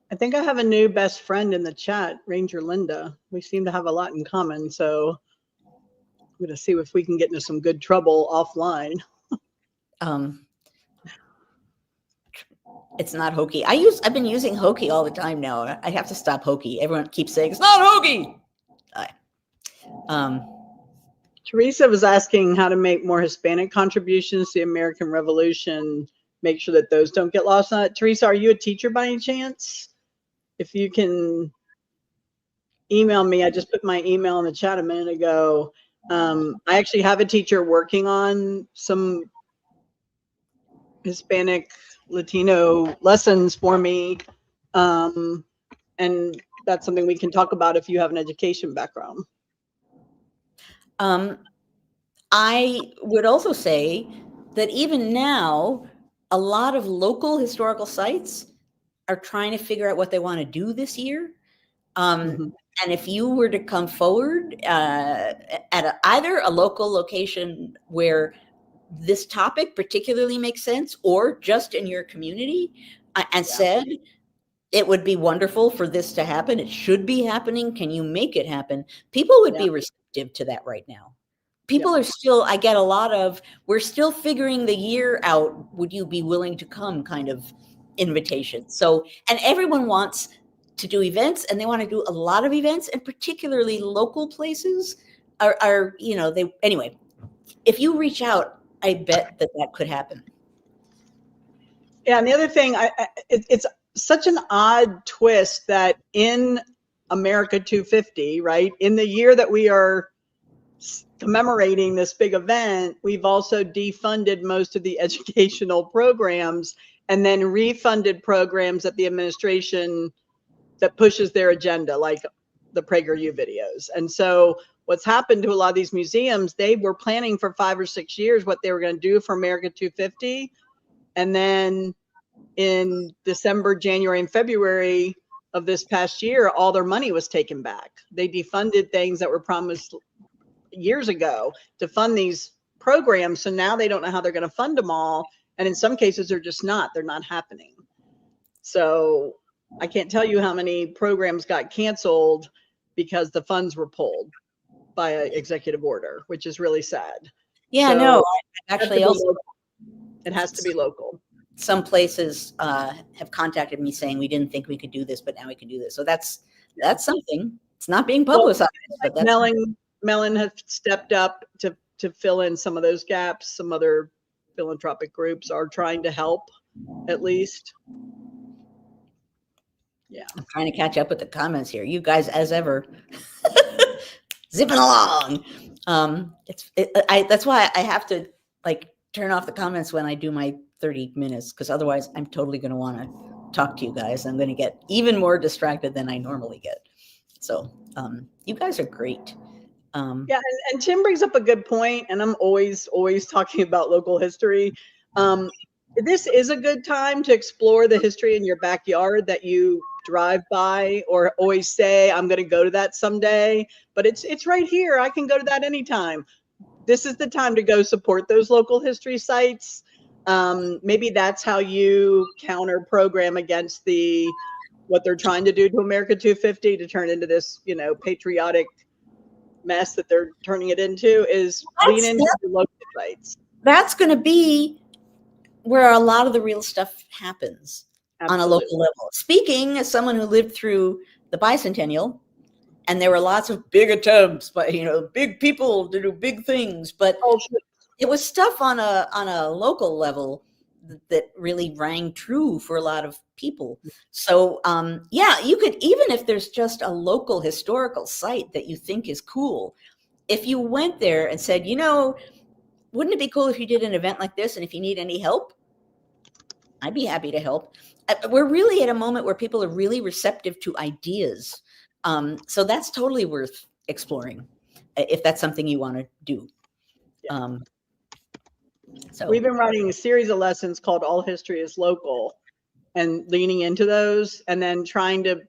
B: I think I have a new best friend in the chat, Ranger Linda. We seem to have a lot in common, so I'm going to see if we can get into some good trouble offline.
A: It's not hokey. I've been using hokey all the time now. I have to stop hokey. Everyone keeps saying it's not hokey.
B: Teresa was asking how to make more Hispanic contributions to the American Revolution, make sure that those don't get lost on it. Teresa, are you a teacher by any chance? If you can email me, I just put my email in the chat a minute ago. I actually have a teacher working on some Hispanic Latino lessons for me. And that's something we can talk about if you have an education background.
A: I would also say that even now, a lot of local historical sites are trying to figure out what they want to do this year. And if you were to come forward at either a local location where this topic particularly makes sense, or just in your community, and said, it would be wonderful for this to happen. It should be happening. Can you make it happen? People would be receptive to that right now. People are still, I get a lot of, we're still figuring the year out. Would you be willing to come kind of invitation? So, and everyone wants to do events, and they want to do a lot of events, and particularly local places are they, anyway, if you reach out, I bet that could happen.
B: Yeah. And the other thing, it's such an odd twist that in America 250, right, in the year that we are commemorating this big event, we've also defunded most of the educational programs and then refunded programs that the administration that pushes their agenda, like the PragerU videos. And so what's happened to a lot of these museums, they were planning for 5 or 6 years what they were going to do for America 250. And then in December, January, and February of this past year, all their money was taken back. They defunded things that were promised years ago to fund these programs. So now they don't know how they're going to fund them all. And in some cases, they're not happening. So I can't tell you how many programs got canceled because the funds were pulled by an executive order, which is really sad.
A: Yeah,
B: so
A: no, actually also
B: it has to be local.
A: Some places have contacted me saying we didn't think we could do this, but now we can do this. So that's something. It's not being publicized.
B: Well, but that's Mellon has stepped up to fill in some of those gaps. Some other philanthropic groups are trying to help, at least. Yeah.
A: I'm trying to catch up with the comments here. You guys, as ever, zipping along. That's why I have to turn off the comments when I do my 30 minutes, because otherwise I'm totally going to want to talk to you guys. I'm going to get even more distracted than I normally get. So you guys are great.
B: Yeah, and Tim brings up a good point, and I'm always talking about local history. This is a good time to explore the history in your backyard that you drive by, or always say, I'm going to go to that someday, but it's right here. I can go to that anytime. This is the time to go support those local history sites. Maybe that's how you counter program against what they're trying to do to America 250 to turn into this, patriotic mess that they're turning it into, is lean into the local sites.
A: That's going to be where a lot of the real stuff happens. Absolutely. On a local level. Speaking as someone who lived through the bicentennial, and there were lots of big attempts by big people to do big things, but it was stuff on a local level that really rang true for a lot of people. So yeah, you could, even if there's just a local historical site that you think is cool, if you went there and said, wouldn't it be cool if you did an event like this, and if you need any help, I'd be happy to help. We're really at a moment where people are really receptive to ideas. So that's totally worth exploring if that's something you want to do.
B: Yeah.
A: So
B: we've been writing a series of lessons called All History is Local, and leaning into those, and then trying to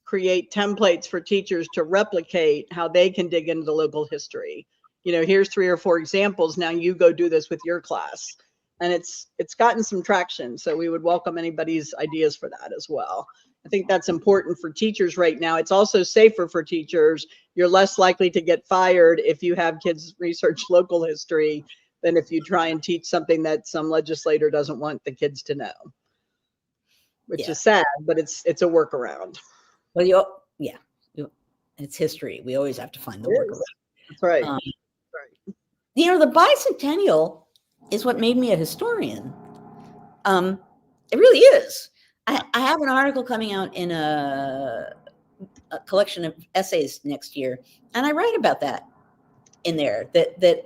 B: create templates for teachers to replicate how they can dig into the local history. Here's 3 or 4 examples. Now you go do this with your class. And it's gotten some traction. So we would welcome anybody's ideas for that as well. I think that's important for teachers right now. It's also safer for teachers. You're less likely to get fired if you have kids research local history than if you try and teach something that some legislator doesn't want the kids to know, which is sad, but it's a workaround.
A: Well, it's history. We always have to find the workaround.
B: That's right.
A: Right. The bicentennial is what made me a historian. It really is. I have an article coming out in a collection of essays next year, and I write about that in there. The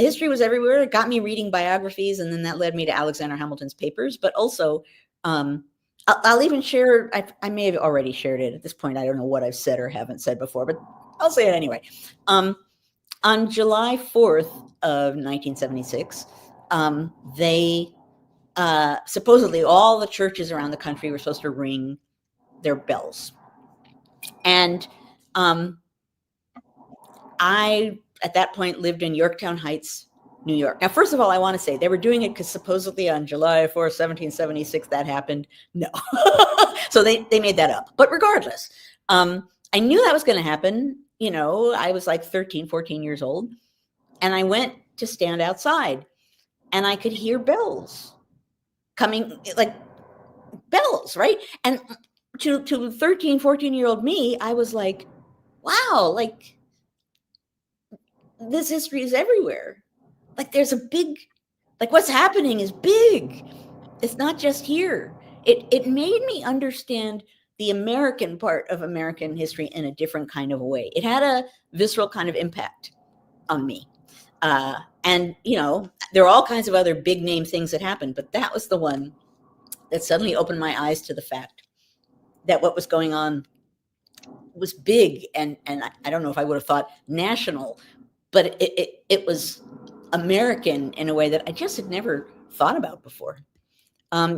A: history was everywhere. It got me reading biographies, and then that led me to Alexander Hamilton's papers. But also, I'll even share. I may have already shared it at this point. I don't know what I've said or haven't said before, but I'll say it anyway. On July 4th of 1976, they supposedly all the churches around the country were supposed to ring their bells. And I, at that point, lived in Yorktown Heights, New York. Now, first of all, I want to say they were doing it because supposedly on July 4th, 1776, that happened. No. So they made that up. But regardless, I knew that was going to happen. You know, I was like 13, 14 years old. And I went to stand outside and I could hear bells coming, like bells, right? And to 13, 14-year-old me, I was like, wow, like this history is everywhere. Like there's a big, like what's happening is big. It's not just here. It made me understand the American part of American history in a different kind of a way. It had a visceral kind of impact on me. And, you know, there are all kinds of other big name things that happened, but that was the one that suddenly opened my eyes to the fact that what was going on was big. And I don't know if I would have thought national, but it was American in a way that I just had never thought about before.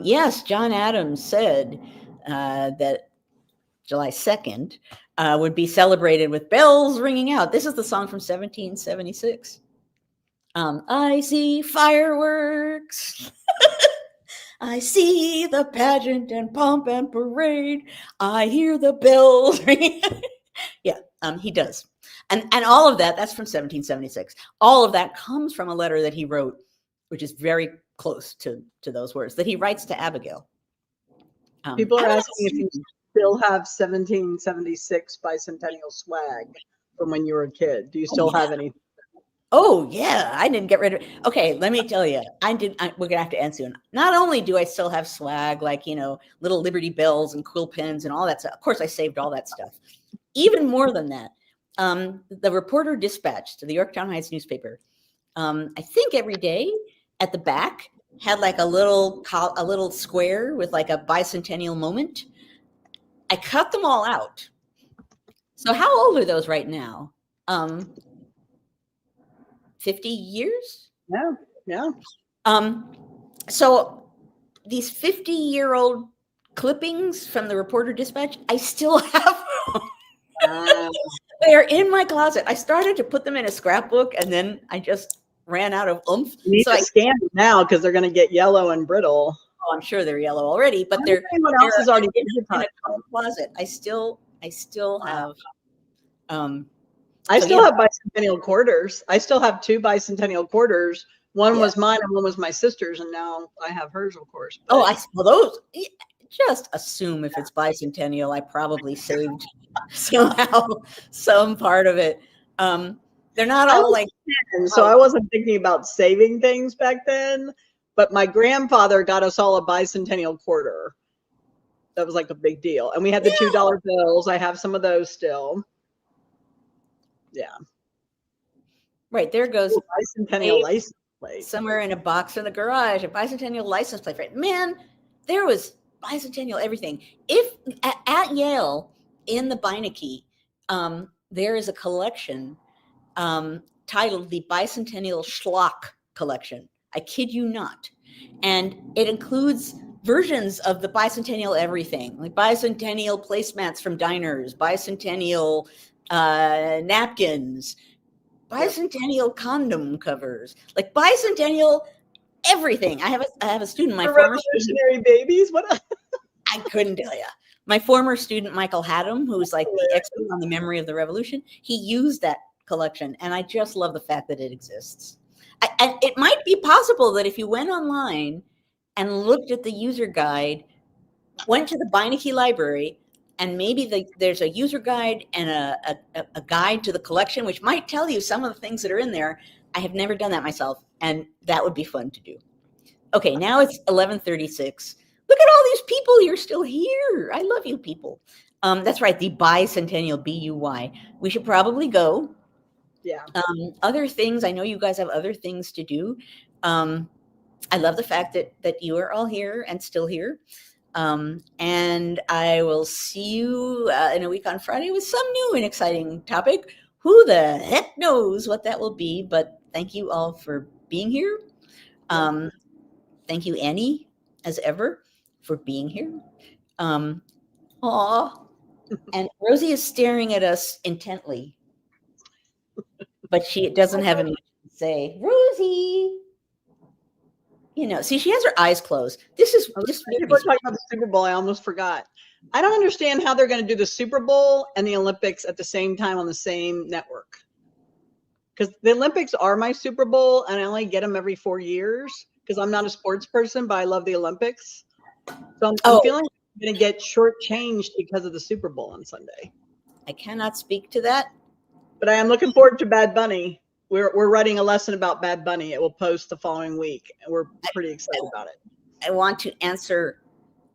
A: Yes, John Adams said that July 2nd would be celebrated with bells ringing out. This is the song from 1776. I see fireworks. I see the pageant and pomp and parade. I hear the bells ringing. Yeah, he does. And all of that, that's from 1776. All of that comes from a letter that he wrote, which is very close to those words, that he writes to Abigail.
B: People are asking if you still have 1776 bicentennial swag from when you were a kid. Do you still have any?
A: Oh, yeah, I didn't get rid of it. Okay, let me tell you, we're going to have to end soon. Not only do I still have swag, like, you know, little Liberty Bells and quill pens and all that stuff. Of course, I saved all that stuff. Even more than that, the Reporter Dispatch to the Yorktown Heights newspaper, I think every day at the back had like a little square with like a bicentennial moment. I cut them all out. So how old are those right now? 50 years?
B: Yeah.
A: So these 50-year-old clippings from the Reporter Dispatch, I still have them. They're in my closet. I started to put them in a scrapbook and then I just ran out of oomph.
B: You need to scan them now because they're going to get yellow and brittle.
A: Oh, I'm sure they're yellow already, but they're
B: anyone else is already
A: in a closet. I still have
B: I still have bicentennial quarters. I still have 2 bicentennial quarters. One was mine and one was my sister's, and now I have hers, of course. But.
A: Oh, well, those. Just assume if it's bicentennial, I probably saved somehow some part of it. They're not all like.
B: 10, so I wasn't thinking about saving things back then. But my grandfather got us all a bicentennial quarter. That was like a big deal, and we had the $2 bills. I have some of those still. Yeah.
A: Right, there goes
B: bicentennial license plate.
A: Somewhere in a box in the garage, a bicentennial license plate. Right, man, there was bicentennial everything. If at Yale in the Beinecke, there is a collection titled the Bicentennial Schlock Collection. I kid you not, and it includes versions of the bicentennial everything, like bicentennial placemats from diners, bicentennial napkins, bicentennial condom covers, like bicentennial everything. I have a student, my former
B: revolutionary babies. What?
A: I couldn't tell you. My former student Michael Haddam, who's like the expert on the memory of the revolution, he used that collection, and I just love the fact that it exists. And it might be possible that if you went online and looked at the user guide, went to the Beinecke Library, and maybe there's a user guide and a guide to the collection, which might tell you some of the things that are in there. I have never done that myself, and that would be fun to do. Okay, now it's 11:36. Look at all these people. You're still here. I love you people. That's right, the bicentennial, BUY. We should probably go.
B: Yeah.
A: Other things, I know you guys have other things to do. I love the fact that you are all here and still here. And I will see you in a week on Friday with some new and exciting topic. Who the heck knows what that will be, but thank you all for being here. Thank you, Annie, as ever, for being here. Aw. And Rosie is staring at us intently, but she doesn't have any to say, Rosie, you know, see, she has her eyes closed. This is just
B: people are talking about the Super Bowl. I almost forgot. I don't understand how they're going to do the Super Bowl and the Olympics at the same time on the same network. Because the Olympics are my Super Bowl, and I only get them every 4 years because I'm not a sports person, but I love the Olympics. So I'm feeling I'm going to get shortchanged because of the Super Bowl on Sunday.
A: I cannot speak to that.
B: But I am looking forward to Bad Bunny. We're writing a lesson about Bad Bunny. It will post the following week, and we're pretty excited about it.
A: I want to answer.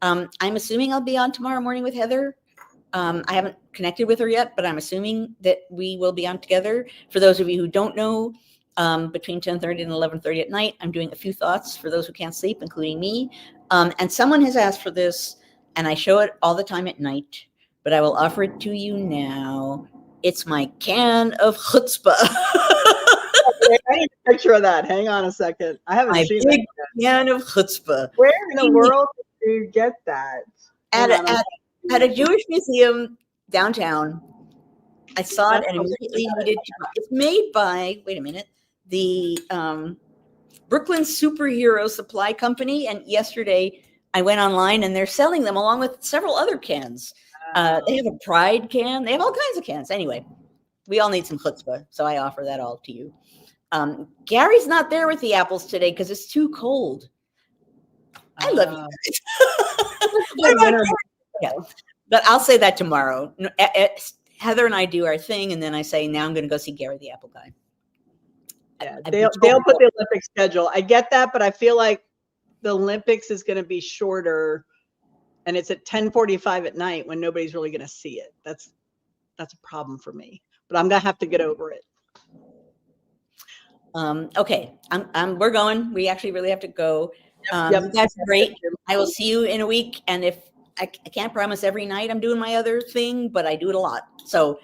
A: I'm assuming I'll be on tomorrow morning with Heather. I haven't connected with her yet, but I'm assuming that we will be on together. For those of you who don't know, between 10:30 and 11:30 at night, I'm doing a few thoughts for those who can't sleep, including me. And someone has asked for this, and I show it all the time at night, but I will offer it to you now. It's my can of chutzpah.
B: I need a picture of that. Hang on a second. I haven't seen that.
A: Can of chutzpah.
B: Where in the world did you get that?
A: At a Jewish museum downtown. I saw it and immediately needed to. It's made by, wait a minute, the Brooklyn Superhero Supply Company. And yesterday I went online and they're selling them along with several other cans. They have a Pride can. They have all kinds of cans. Anyway, we all need some chutzpah, so I offer that all to you. Gary's not there with the apples today because it's too cold. I love you guys. Yeah, but I'll say that tomorrow. Heather and I do our thing, and then I say, now I'm going to go see Gary the Apple Guy.
B: Yeah, they'll put the Olympic schedule. I get that, but I feel like the Olympics is going to be shorter, and it's at 10:45 at night when nobody's really going to see it. That's a problem for me, but I'm going to have to get over it.
A: Okay, we're going. We actually really have to go. You guys are great. I will see you in a week, and if I can't promise every night I'm doing my other thing, but I do it a lot. So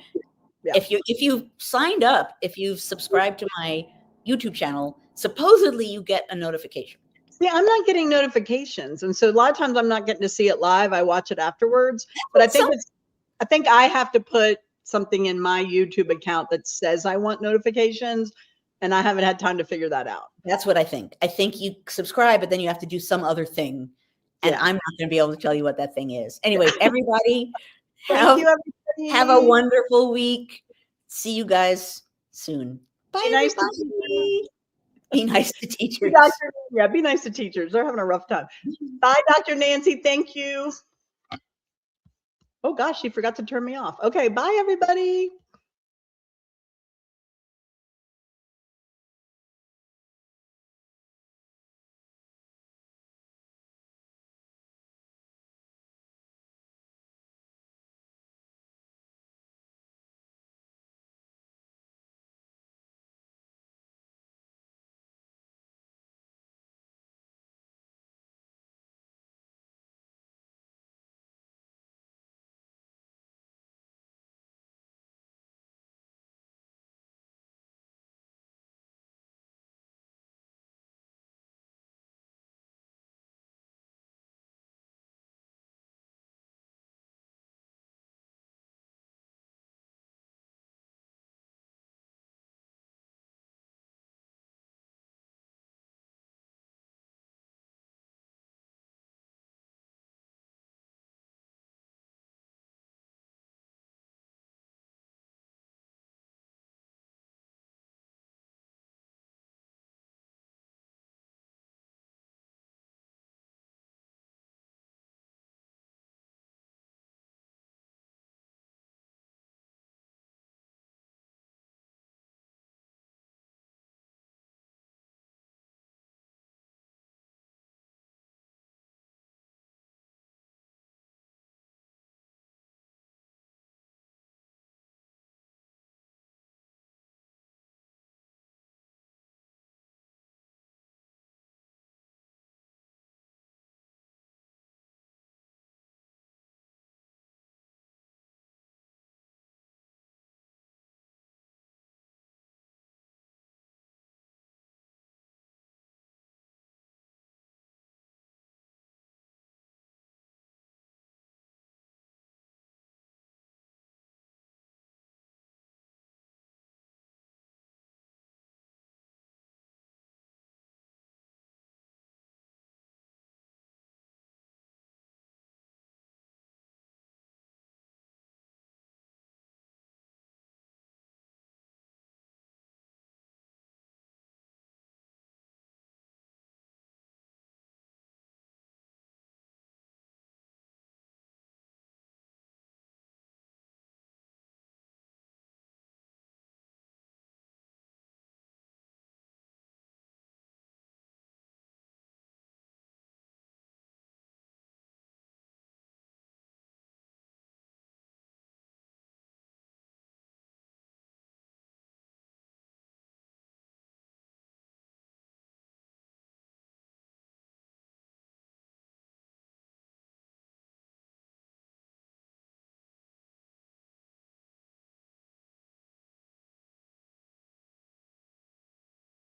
A: if you signed up, if you've subscribed to my YouTube channel, supposedly you get a notification.
B: See, I'm not getting notifications, and so a lot of times I'm not getting to see it live. I watch it afterwards. But I think I have to put something in my YouTube account that says I want notifications, and I haven't had time to figure that out.
A: That's what I think. I think you subscribe, but then you have to do some other thing. And I'm not going to be able to tell you what that thing is. Anyway, everybody, have a wonderful week. See you guys soon. Bye, everybody. Be nice to teachers.
B: Be nice to teachers. They're having a rough time. Bye, Dr. Nancy. Thank you. Oh, gosh, she forgot to turn me off. Okay, bye, everybody.